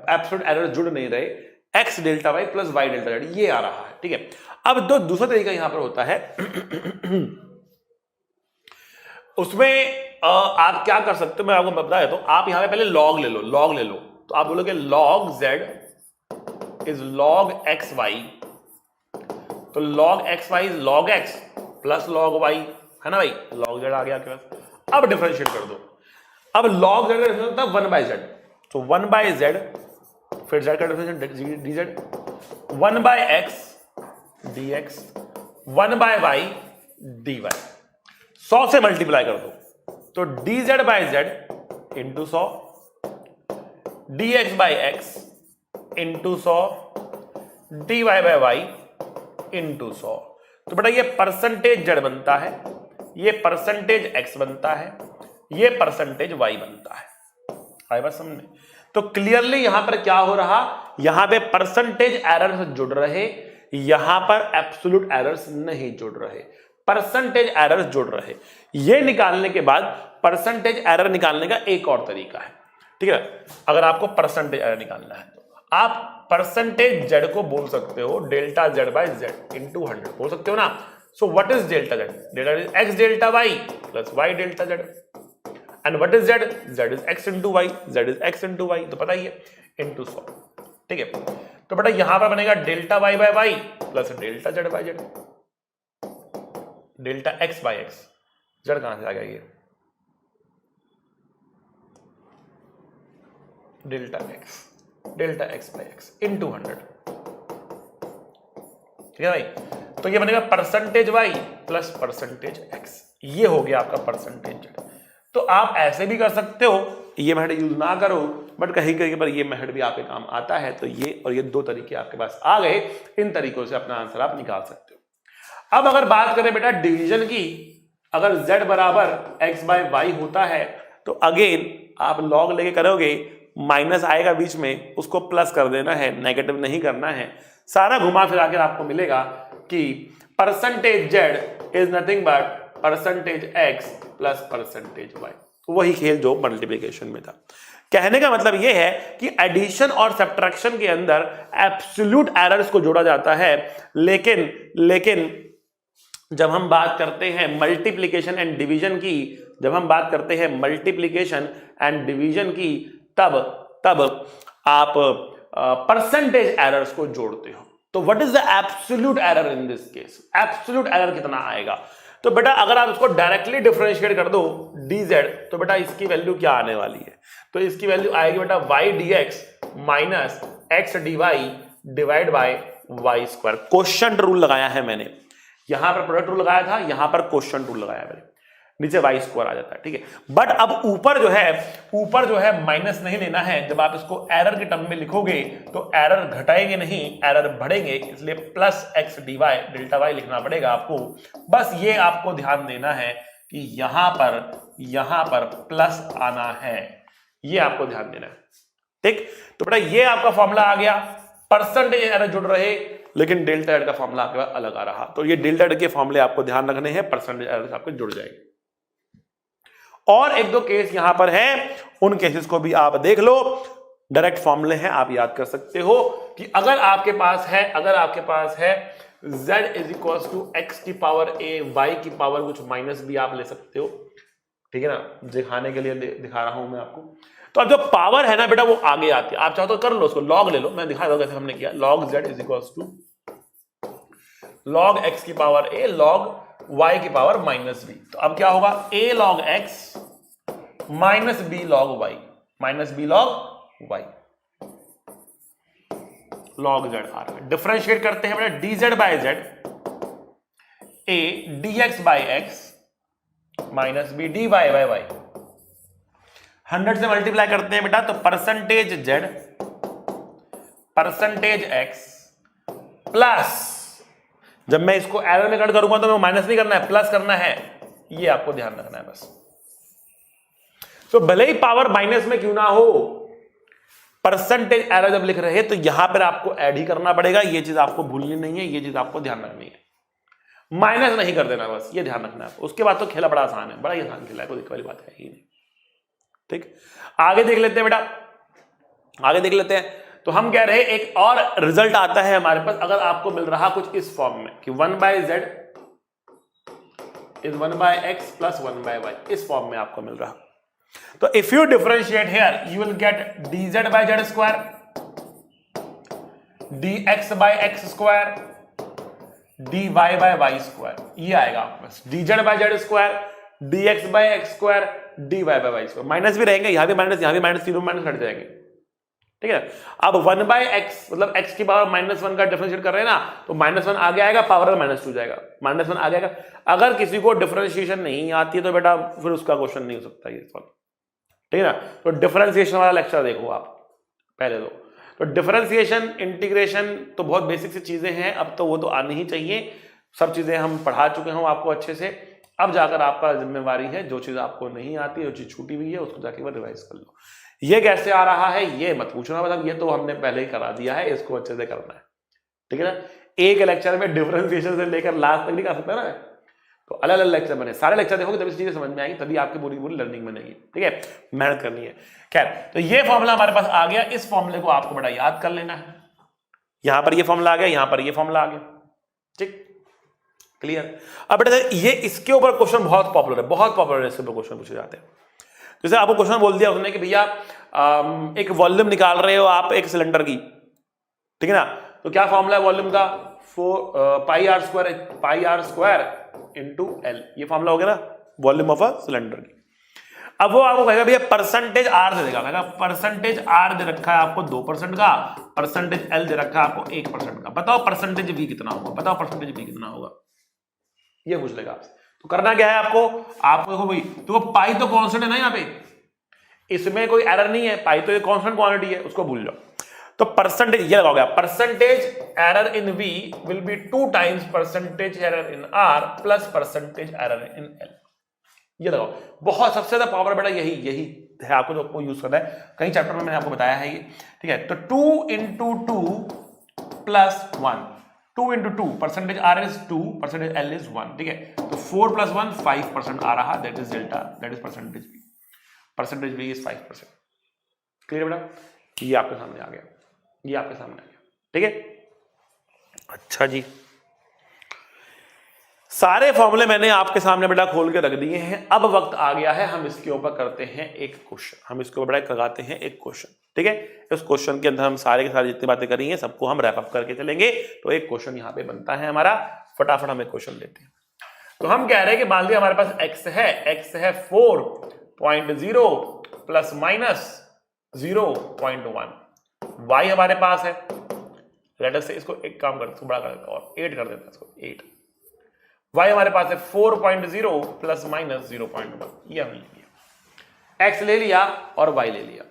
एब्सोल्यूट एरर जुड़ नहीं रहे, x delta y plus y delta z ये आ रहा है, ठीक है। अब दो दूसरा तरीका यहां पर होता है उसमें आप क्या कर सकते हो, मैं आपको बता देता हूं। आप यहां पे पहले लॉग ले लो, लॉग ले लो, तो आप बोलोगे log z is log x y, तो log x y is log x plus log y, है ना भाई, लॉग जेड आ गया आपके पास। अब डिफरेंशिएट कर दो, अब लॉग जेड का डिफरेंशिएट होता है 1 बाय जेड, तो 1 बाय जेड, फिर जेड का differentiate d z, 1 by x d x, 1 by y d y, 100 से मल्टीप्लाई कर दो, तो d z by z into 100, d x by x into 100, d y by y into 100। तो बेटा ये परसेंटेज जेड बनता है, ये परसेंटेज एक्स बनता है, ये परसेंटेज वाई बनता है। आई बात समझ में। तो क्लियरली यहां पर क्या हो रहा, यहां पे परसेंटेज एरर्स जुड़ रहे, यहां पर एब्सोल्यूट एरर्स नहीं जुड़ रहे, परसेंटेज एरर्स जुड़ रहे। ये निकालने के बाद परसेंटेज एरर निकालने का एक और तरीका है, ठीक है। अगर आपको परसेंटेज एरर निकालना है तो आप परसेंटेज जेड को बोल सकते हो delta z by z into 100 बोल सकते हो ना। So what is delta z, delta is x delta y plus y delta z, and what is z, z is x into y, z is x into y, तो पता ही है, into 100, ठीक है। तो बेटा यहां पर बनेगा delta y by y plus delta z by z, delta x by x, z कहां से आ गया ये, delta x by x into 100, ठीक है भाई। तो ये बनेगा percentage y plus percentage x, ये हो गया आपका परसेंटेज जेड। तो आप ऐसे भी कर सकते हो, ये मेथड यूज ना करो, बट कहीं कहीं पर ये मेथड भी आपके काम आता है। तो ये और ये दो तरीके आपके पास आ गए, इन तरीकों से अपना आंसर आप निकाल सकते हो। अब अगर बात करें बेटा डिवीजन की, अगर z बराबर x बाय वाई होता है तो अगेन आप लॉग लेके करोगे, माइनस आएगा बीच में, उसको प्लस कर देना है, नेगेटिव नहीं करना है। सारा घुमा फिरा कर आपको मिलेगा कि percentage z is nothing but percentage x plus percentage y, वही खेल जो मल्टीप्लिकेशन में था। कहने का मतलब यह है कि एडिशन और सब्ट्रैक्शन के अंदर एब्सोल्यूट एरर्स को जोड़ा जाता है, लेकिन जब हम बात करते हैं मल्टीप्लिकेशन एंड डिवीजन की, जब हम बात करते हैं मल्टीप्लिकेशन एंड डिवीजन की, तब आप परसेंटेज एरर्स को जोड़ते हो। तो what is the absolute error in this case, absolute error कितना आएगा। तो बेटा अगर आप इसको डायरेक्टली डिफरेंशिएट कर दो dz, तो बेटा इसकी वैल्यू क्या आने वाली है, तो इसकी वैल्यू आएगी बेटा y dx minus x dy divide by y square. Question rule लगाया है मैंने, यहां पर प्रोडक्ट रूल लगाया था, यहां पर क्वेश्चन रूल लगाया मैंने। नीचे वाई स्क्वायर आ जाता है, ठीक है। बट अब ऊपर जो है माइनस नहीं लेना है। जब आप इसको एरर के टर्म में लिखोगे तो एरर घटाएंगे नहीं, एरर बढ़ेंगे, इसलिए plus x d y delta y लिखना पड़ेगा आपको। बस ये आपको ध्यान देना है कि यहां पर प्लस आना है, ये आपको ध्यान देना है, ठीक। तो बेटा ये आपका फॉर्मूला आ गया, परसेंटेज एरर जुड़ रहे लेकिन डेल्टा एड का फॉर्मूला आपके पास अलग आ रहा। तो ये डेल्टा एड के फॉर्मूले आपको ध्यान रखने हैं, परसेंटेज एरर आपके जुड़ जाएंगे। और एक दो केस यहां पर हैं, उन केसेस को भी आप देख लो। डायरेक्ट फॉर्मूले हैं, आप याद कर सकते हो कि अगर आपके पास है z is equal to x की पावर a, y की पावर कुछ माइनस भी आप ले सकते हो, ठीक है ना, दिखाने के लिए दिखा रहा हूं मैं आपको। तो अब जो पावर है ना बेटा वो आगे आती है, आप चाहो तो कर लो उसको, लॉग ले लो, मैं दिखा दूंगा कैसे हमने किया। Log z is equal to log x की पावर a लॉग y की पावर माइनस b। तो अब क्या होगा, a log x minus b log y, minus b log y log z आ रहा है। डिफरेंशिएट करते हैं बेटा, dz by z a dx bye x minus b dy by y। 100 से मल्टीप्लाई करते हैं बेटा, तो percentage z percentage x plus, जब मैं इसको एरर में कट करूंगा तो मैं माइनस नहीं करना है, प्लस करना है, ये आपको ध्यान रखना है बस। तो भले ही पावर माइनस में क्यों ना हो, परसेंटेज एरर जब लिख रहे हैं तो यहां पर आपको ऐड ही करना पड़ेगा, ये चीज आपको भूलनी नहीं है, ये चीज आपको ध्यान रखनी है। माइनस नहीं कर देना, बस ये ध्यान रखना है। उसके बाद तो खेला बड़ा आसान है, बड़ा ही आसान खेला है, कोई दिक्कत वाली बात है ही नहीं, ठीक। आगे देख लेते हैं बेटा, आगे देख लेते हैं। तो हम कह रहे हैं एक और रिजल्ट आता है हमारे पास, अगर आपको मिल रहा कुछ इस फॉर्म में कि 1/z is 1/x plus 1/y, इस फॉर्म में आपको मिल रहा। तो if you differentiate here you will get dz by z square dx bye x square dy by y square, ये आएगा आपके पास dz by z square dx bye x square dy by y square. Minus भी रहेंगे, यहां भी minus, तीनों minus हट जाएंगे, ठीक है। अब 1/x मतलब x की पावर -1 का डिफरेंशिएट कर रहे हैं ना, तो -1 आगे आएगा, पावर में -2 जाएगा, -1 आगे आएगा। अगर किसी को डिफरेंशिएशन नहीं आती है तो बेटा फिर उसका क्वेश्चन नहीं हो सकता ये सॉल्व, ठीक है ना। तो डिफरेंशिएशन वाला लेक्चर देखो आप पहले तो डिफरेंशिएशन इंटीग्रेशन तो बहुत बेसिक सी चीजें हैं, अब तो वो तो आनी ही चाहिए, सब चीजें हम पढ़ा चुके हैं आपको अच्छे से। अब जाकर आपका जिम्मेवारी है, जो चीज आपको नहीं आती, जो चीज छूटी हुई है उसको जाके वो रिवाइज कर लो। ये कैसे आ रहा है ये मत पूछना, मतलब ये तो हमने पहले ही करा दिया है, इसको अच्छे से करना है, ठीक है ना। एक लेक्चर में डिफरेंशिएशन से लेकर लास्ट तक नहीं कर सकता ना, तो अलग अलग लेक्चर बने, सारे लेक्चर देखोगे तभी चीजें समझ में आएंगी, तभी आपकी पूरी लर्निंग बनेगी, ठीक है। मेहनत करनी है। खैर, तो ये फॉर्मूला हमारे पास आ गया, इस फॉर्मूले को आपको बड़ा याद कर लेना है। यहां पर ये फॉर्मूला आ गया, यहां पर ये फॉर्मूला आ गया, ठीक, क्लियर। अब बेटा ये इसके ऊपर क्वेश्चन बहुत पॉपुलर है, बहुत पॉपुलर है, इसके ऊपर क्वेश्चन पूछे जाते हैं। जैसे आपको क्वेश्चन बोल दिया उसने कि भैया एक वॉल्यूम निकाल रहे हो आप एक सिलेंडर की, ठीक है ना, तो क्या फॉर्मूला है वॉल्यूम का, पाई आर स्क्वायर इंटू एल, ये फॉर्मूला हो गया ना वॉल्यूम ऑफ अ सिलेंडर की। अब वो आपको कहेगा भैया परसेंटेज आर दे देगा, कहेगा परसेंटेज आर दे रखा है आपको 2% का, परसेंटेज एल दे रखा है आपको 1% का, बताओ परसेंटेज वी कितना होगा, बताओ परसेंटेज वी कितना होगा, ये पूछ लेगा आपसे। तो करना क्या है आपको देखो भाई, तो पाई तो कांस्टेंट है ना यहाँ पे, इसमें कोई एरर नहीं है, पाई तो ये कांस्टेंट क्वांटिटी है, उसको भूल जाओ। तो परसेंटेज ये लगाओगे आप, percentage error in v will be 2 times percentage error in r plus percentage error in l, ये लगाओ। बहुत सबसे ज्यादा पावर बेटा यही है, आपको जो आपको यूज करना है, कई चैप्टर में मैंने आपको बताया है ये, ठीक है। तो 2 × 2 + 1, 2 × 2 percentage r is 2, percentage l is 1, ठीक है। तो 4 + 1 5% आ रहा, that is delta, that is percentage b, percentage b is 5%, clear बेटा। ये आपके सामने आ गया, ये आपके सामने आ गया, ठीक है। अच्छा जी, सारे फॉर्मूले मैंने आपके सामने बेटा खोल के रख दिए हैं। अब वक्त आ गया है हम इसके ऊपर करते हैं एक क्वेश्चन, हम इसके ऊपर बेटा लगाते हैं एक क्वेश्चन, ठीक है। इस क्वेश्चन के अंदर हम सारे के सारे जितनी बातें करी हैं सबको हम रैप अप करके चलेंगे। तो एक क्वेश्चन यहाँ पे बनता है हमारा, फटाफट हम एक क्वेश्चन लेते हैं। तो हम कह रहे हैं कि मान लिया हमारे पास x है 4.0 प्लस माइनस 0.1, y हमारे पास है, लेट अस से इसको एक काम करते हैं, बड़ा कर देते हैं और 8 कर देते हैं इसको, 8 y हमारे पास है 4.0 प्लस माइनस 0.1, ये हमने ले लिया, x ले लिया और y ले लिया।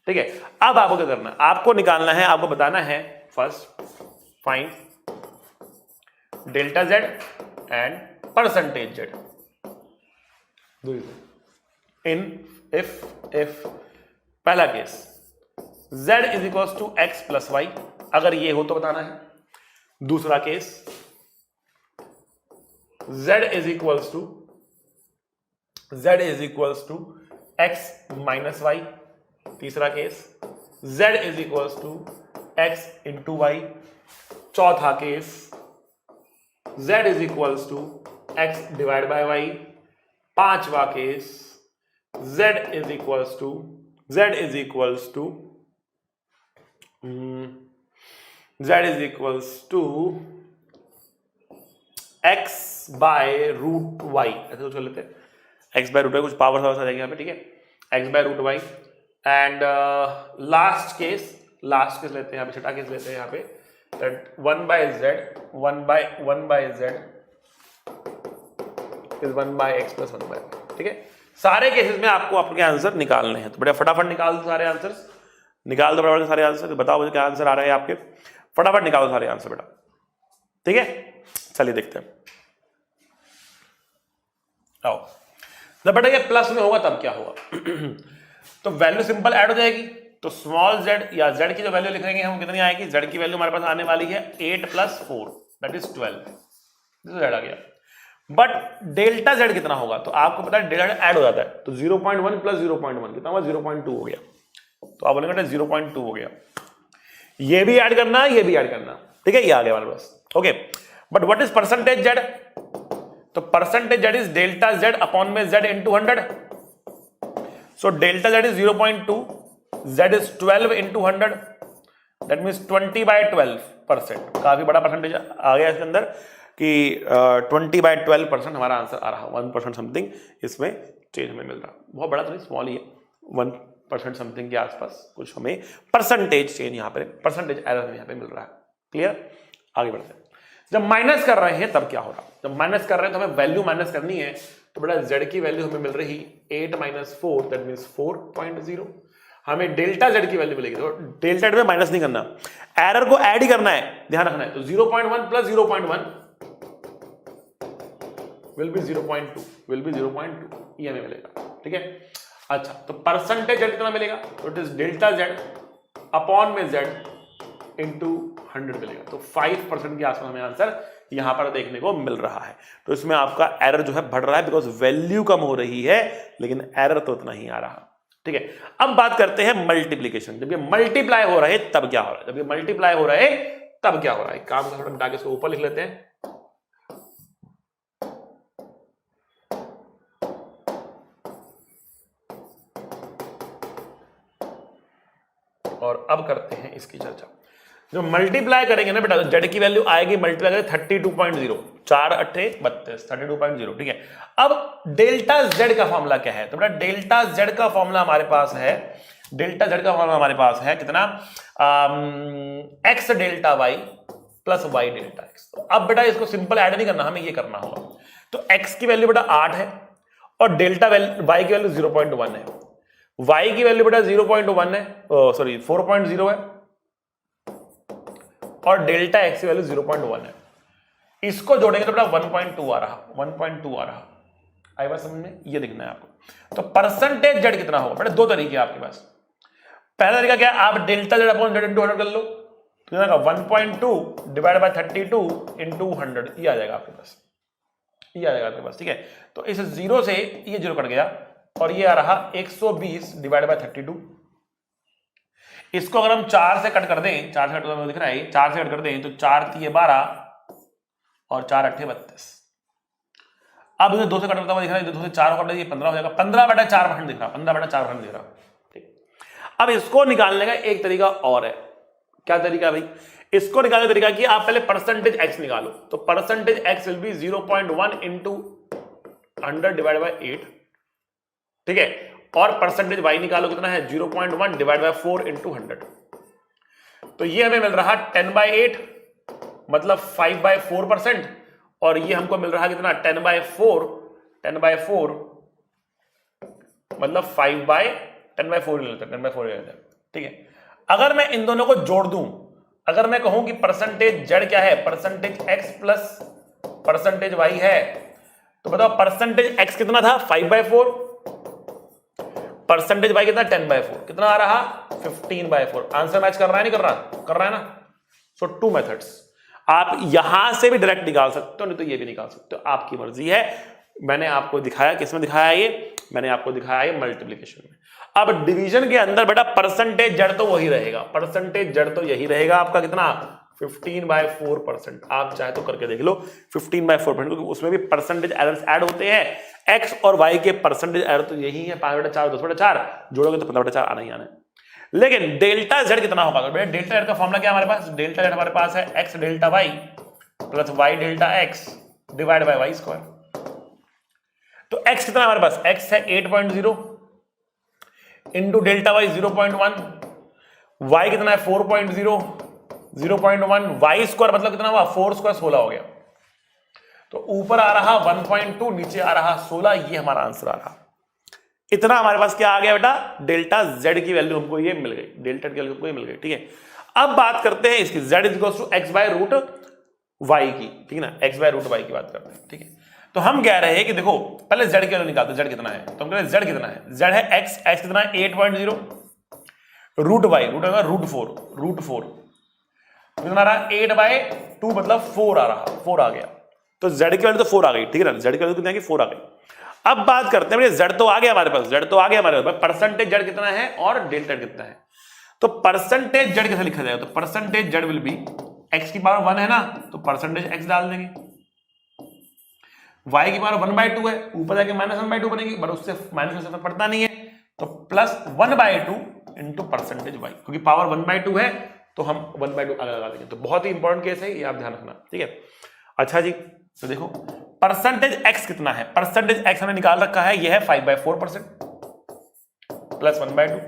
ठीक है, अब आपको क्या करना है, आपको निकालना है, आपको बताना है first find delta z and percentage z in if पहला case z is equal to x plus y, अगर ये हो तो बताना है। दूसरा case z is equals to x minus y. तीसरा case z is equals to x into y. चौथा case z is equals to x divide by y. पांचवा case z is equals to x by root y, ऐसे कुछ कर लेते हैं, x by root y, कुछ power आ जाएंगे यहाँ पे। ठीक है, x by root y and last case लेते हैं यहाँ पे, छठा केस लेते हैं यहाँ पे, that 1 by z is 1 by x plus 1 by. ठीक है, सारे केसेस में आपको आपके आंसर निकालने हैं, तो बेटा फटाफट निकाल दो सारे आंसर्स, निकाल दो फटाफट सारे आंसर, बताओ मुझे क्या आंसर आ रहे हैं आपके, फटाफट निकालो सारे आंसर बेटा। ठीक है, चलिए देखते हैं। आओ, जब बेटा ये प्लस में होगा तब क्या होगा तो वैल्यू सिंपल ऐड हो जाएगी, तो स्मॉल z या z की जो वैल्यू लिखेंगे हम कितनी आएगी, z की वैल्यू हमारे पास आने वाली है 8 प्लस 4 दैट इज 12, z आ गया। बट डेल्टा z कितना होगा, तो आपको पता है डेल्टा ऐड हो जाता है, तो 0.1 प्लस 0.1 कितना हुआ, 0.2 हो गया, तो आप बोलेंगे 0.2 हो गया, ये भी ऐड करना, ये भी ऐड करना। ठीक है, ये आ गया हमारे पास। Okay, but what is percentage z, तो percentage z is delta z upon में z into 100, so delta z is 0.2, z is 12 into 100, that means 20/12%, काफी बड़ा परसेंटेज आ गया इसके अंदर कि 20/12% हमारा आंसर आ रहा, 1% समथिंग इसमें चेंज हमें मिल रहा, बहुत बड़ा तो नहीं, स्मॉल ही है, 1% समथिंग के आसपास कुछ हमें परसेंटेज चेंज यहाँ पे, परसेंटेज एरर यहाँ पे मिल रहा है। क्लियर, आगे बढ़ते हैं। जब माइनस कर रहे हैं तब क्या हो रहा, जब माइनस कर रहे हैं तो हमें वैल्यू माइनस करनी है, तो बेटा z की वैल्यू हमें मिल रही 8 - 4 दैट मींस 4.0, हमें डेल्टा z की वैल्यू मिलेगी, तो डेल्टा में माइनस नहीं करना, एरर को ऐड ही करना है, ध्यान रखना है। तो 0.1 प्लस 0.1 विल बी 0.2 ये हमें मिलेगा। ठीक है, अच्छा, तो परसेंटेज z कितना मिलेगा, तो it is delta z upon में z इंटू 100 मिलेगा, तो 5% के आसपास हमें आंसर यहां पर देखने को मिल रहा है। तो इसमें आपका एरर जो है बढ़ रहा है, बिकॉज वैल्यू कम हो रही है लेकिन एरर तो उतना ही आ रहा। ठीक है, अब बात करते हैं मल्टीप्लीकेशन। जब ये मल्टीप्लाई हो रहा है तब क्या हो रहा है, जब ये मल्टीप्लाई हो रहा है तब क्या हो रहा है, काम का थोड़ा इसको ऊपर लिख लेते हैं। और अब करते हैं इसकी चर्चा। जो मल्टीप्लाई करेंगे ना बेटा, तो जेड की वैल्यू आएगी, मल्टीप्लाई करेंगे 32.0, 4 × 8 = 32, 32.0। ठीक है, अब डेल्टा जेड का फॉर्मूला क्या है, तो बेटा डेल्टा जेड का फॉर्मूला हमारे पास है, डेल्टा जेड का फॉर्मूला हमारे पास है कितना, x delta y plus y delta x। तो अब बेटा इसको सिंपल ऐड नहीं करना, हमें ये करना होगा। तो x की वैल्यू बेटा 8 है और डेल्टा y की वैल्यू 0.1 है, y की वैल्यू बेटा 0.1 है, सॉरी 4.0 है, और डेल्टा x की वैल्यू 0.1 है। इसको जोड़ेंगे तो बेटा 1.2 आ रहा, 1.2 आ रहा। आई बात समझ में, ये देखना है आपको। तो परसेंटेज जेड कितना होगा बेटा, दो तरीके हैं आपके पास। पहला तरीका क्या है, आप delta z upon Z into 100 कर लो, तो 1.2 डिवाइड बाय 32 इंटू 100, ये आ जाएगा आपके पास, ये आ जाएगा आपके पास। ठीक है, तो इस 0 से ये 0 कट गया और ये आ रहा 120 डिवाइड बाय 32। इसको अगर हम 4 से कट कर दें, 4 से कट कर दिख रहा है, 4 से कट कर दें तो 4 × 12 और 4 × 8 = 32। अब इसे 2 से कट करता हुआ दिख रहा है, 2 से 4 कट ये 15 हो जाएगा, 15/4% दिख रहा, 15/4% दिख रहा। ठीक, अब इसको निकालने का एक तरीका और है। क्या तरीका भाई, इसको निकालने का तरीका कि आप पहले परसेंटेज x निकालो, तो percentage x will be 0.1 into 100 divide by 8। ठीक है, और परसेंटेज y निकालो कितना है, 0.1 डिवाइड बाय 4 इंटू 100। तो ये हमें मिल रहा 10/8 मतलब 5/4%, और ये हमको मिल रहा है कितना 10/4 मतलब 5/10/4 ले लेते हैं, 10/4 ले लेते हैं, ठीक है। अगर मैं इन दोनों को जोड़ दूं, अगर मैं कहूं कि परसेंटेज जेड क्या है, percentage x plus percentage y है, तो बताओ परसेंटेज एक्स कितना था 5/4, परसेंटेज वाई कितना 10/4, कितना आ रहा 15/4। आंसर मैच कर रहा है नहीं कर रहा, कर रहा है ना। सो 2 मेथड्स, आप यहां से भी डायरेक्ट निकाल सकते हो, नहीं तो ये भी निकाल सकते हो, आपकी मर्जी है। मैंने आपको दिखाया, किसमें दिखाया ये, मैंने आपको दिखाया ये मल्टीप्लिकेशन में। अब डिवीजन के अंदर बेटा परसेंटेज जड़ तो वही रहेगा, परसेंटेज जड़ तो यही रहेगा आपका कितना 15/4%। आप चाहे तो करके देख लो 15/4%, क्योंकि उसमें भी परसेंटेज एरर्स ऐड होते हैं। एक्स और वाई के परसेंटेज एरर तो यही है 5/4 10/4, जोड़ोगे तो 15/4 आना ही आना है। लेकिन डेल्टा जेड कितना होगा, तो बेटा डेल्टा जेड का फॉर्मूला क्या हमारे पास, डेल्टा जेड हमारे पास है x delta y plus y delta x divide by y square. तो x कितना हमारे पास, x है 8.0 इंटू डेल्टा वाई 0.1, y कितना है 4.0 0.1, वाई स्क्वायर मतलब कितना हुआ 4 स्क्वायर 16 हो गया। तो ऊपर आ रहा 1.2, नीचे आ रहा 16, ये हमारा आंसर आ रहा। इतना हमारे पास क्या आ गया बेटा, डेल्टा z की वैल्यू हमको ये मिल गई, डेल्टा की वैल्यू हमको ये मिल गई, ठीक है। अब बात करते हैं इसकी z equals to x by root y की, ठीक है ना, x बाय रूट वाई की बात करते हैं, ठीक है। तो हम कह रहे हैं कि देखो पहले z की वैल्यू निकालते हैं, z कितना है, तो हम कह रहे हैं z कितना है, z है x कितना है 8.0 रूट वाई रूट कितना आ रहा 8/2 मतलब 4 आ रहा, 4 आ गया। तो z की वैल्यू तो 4 आ गई, ठीक है ना, z की वैल्यू कितनी आ गई 4 आ गई। अब बात करते हैं z तो आ गया हमारे पास, z तो आ गया हमारे पास, परसेंटेज z कितना है और डेल्टा कितना है। तो परसेंटेज z कैसे लिखा जाएगा, तो percentage z will B x की पावर 1 है ना, तो परसेंटेज x डाल देंगे, y की पावर 1/2 है, ऊपर जाके -1/2 बनेगी, बट उससे माइनस से पड़ता नहीं है, तो प्लस 1/2 इंटू परसेंटेज y, क्योंकि पावर 1/2 है तो हम 1/2 आगे लगा देंगे। तो बहुत ही इंपॉर्टेंट केस है ये, आप ध्यान रखना, ठीक है। अच्छा जी, तो देखो परसेंटेज x कितना है, परसेंटेज x हमने निकाल रखा है, ये है 5/4% प्लस 1/2,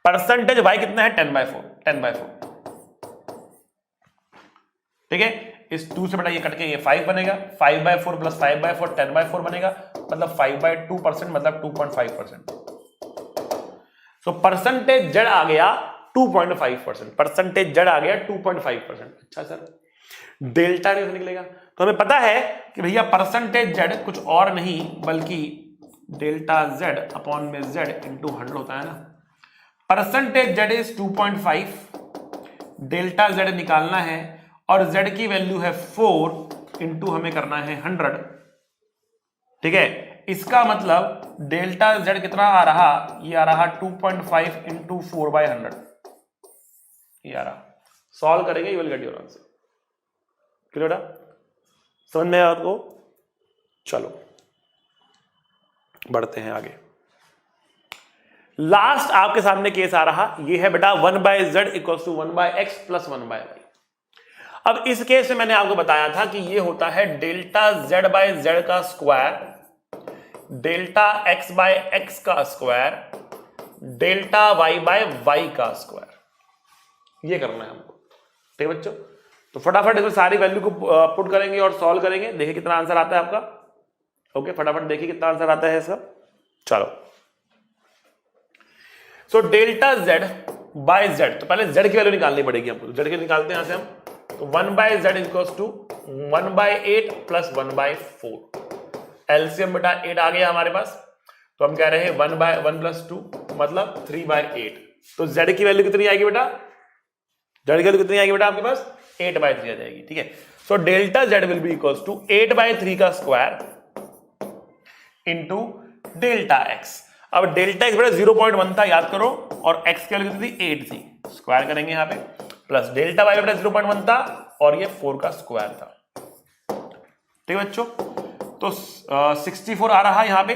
परसेंटेज y कितना है 10/4, ठीक है। इस 2 से बड़ा ये कट के ये 5 बनेगा, 5/4 प्लस 5/4 10/4 बनेगा, मतलब 5/2% मतलब 2.5%। सो परसेंटेज जेड आ गया 2.5%, परसेंटेज जेड आ गया 2.5%। अच्छा सर डेल्टा कैसे निकलेगा, तो हमें पता है कि भैया परसेंटेज जेड कुछ और नहीं बल्कि डेल्टा जेड अपॉन में जेड इंटू 100 होता है ना। Percentage Z is 2.5, delta Z निकालना है और z की वैल्यू है 4 इंटू हमें करना है 100, ठीक है। इसका मतलब डेल्टा z कितना आ रहा, ये आ रहा 2.5 इंटू 4/100, ये आ रहा। सॉल्व करेंगे you will get your answer. Clear बेटा, समझ में आया आपको। चलो बढ़ते हैं आगे। लास्ट आपके सामने केस आ रहा, ये है बेटा 1/z equals to 1/x plus 1/y। अब इस केस में मैंने आपको बताया था कि ये होता है डेल्टा z बाय z का square, delta x by x का square, delta y by y का स्क्वायर। ये करना है हमको, ठीक है बच्चों। तो फटाफट इसमें सारी वैल्यू को पुट करेंगे और सॉल्व करेंगे, देखिए कितना आंसर आता है आपका। ओके फटाफट देखिए कितना आंसर आता है इसका। चलो so delta z by z, तो पहले z की वैल्यू निकालनी पड़ेगी हमको, z की निकालते हैं यहां से हम। तो 1/z equals to 1/8 plus 1/4, LCM बेटा 8 आ गया हमारे पास, तो हम कह रहे हैं 1/1 प्लस 2 मतलब 3/8। तो z की वैल्यू कितनी आएगी बेटा, z की वैल्यू कितनी आएगी बेटा आपके पास 8/3 आ जाएगी, ठीक है। So delta z will be equals to 8/3 का स्क्वायर इंटू डेल्टा x। अब डेल्टा x बेटा 0.1 था याद करो, और x की वैल्यू कितनी थी 8 थी, स्क्वायर करेंगे यहां पे, प्लस डेल्टा y बेटा 0.1 था और ये 4 का स्क्वायर था, ठीक है बच्चों। तो 64 आ रहा यहां पे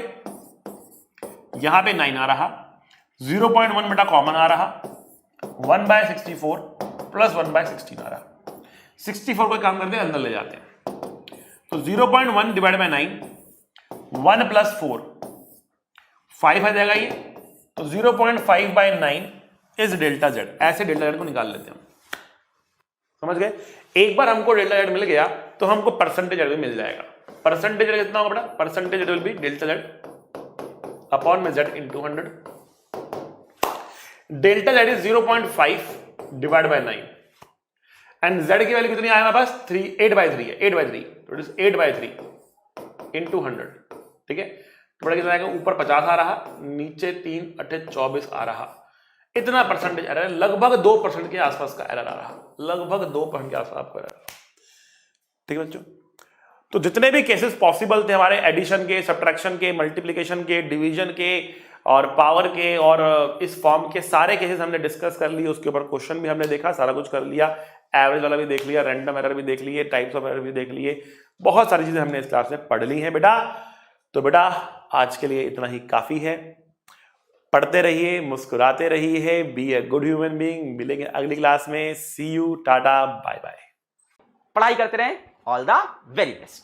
9 आ रहा, 0.1 बेटा कॉमन आ रहा, 1/64 प्लस 1/16 आ रहा। 64 को काम करते हैं अंदर ले जाते हैं, तो 0.1 डिवाइड बाय 9, 1 प्लस 4 5 आ जाएगा ये, तो 0.5/9 इज डेल्टा z। ऐसे डेल्टा z को निकाल लेते हैं, समझ गए। एक बार हमको डेल्टा z मिल गया तो हमको परसेंटेज एरर भी मिल जाएगा। परसेंटेज एरर कितना होगा बेटा? Percentage error will be delta z upon में z into 100। Delta z is 0.5 divide by 9 and z की वैल्यू कितनी आया हमारे पास? 8/3 है, 8/3, तो इट इज 8/3 इंटू 100। ठीक है, तो बड़ा कितना आएगा? ऊपर 50 आ रहा, नीचे 3 8 24 आ रहा। इतना परसेंटेज एरर है, लगभग 2% के आसपास का एरर आ रहा, लगभग 2% के आसपास आपको एरर। ठीक है बच्चों, तो जितने भी केसेस पॉसिबल थे हमारे एडिशन के, सब्ट्रैक्शन के, मल्टीप्लिकेशन के, डिवीजन के और पावर के और इस फॉर्म के सारे केसेस हमने डिस्कस कर लिए। उसके ऊपर क्वेश्चन भी हमने देखा, सारा कुछ कर लिया, एवरेज वाला भी देख लिया, रैंडम एरर भी देख लिए, टाइप्स ऑफ एरर भी देख लिए, बहुत सारी चीजें हमने इस क्लास में पढ़ ली हैं बेटा। तो बेटा आज के लिए इतना ही काफी है। पढ़ते रहिए, मुस्कुराते रहिए, be a good human being. मिलेंगे अगली क्लास में। See you, tata, bye bye. पढ़ाई करते रहें। All the very best.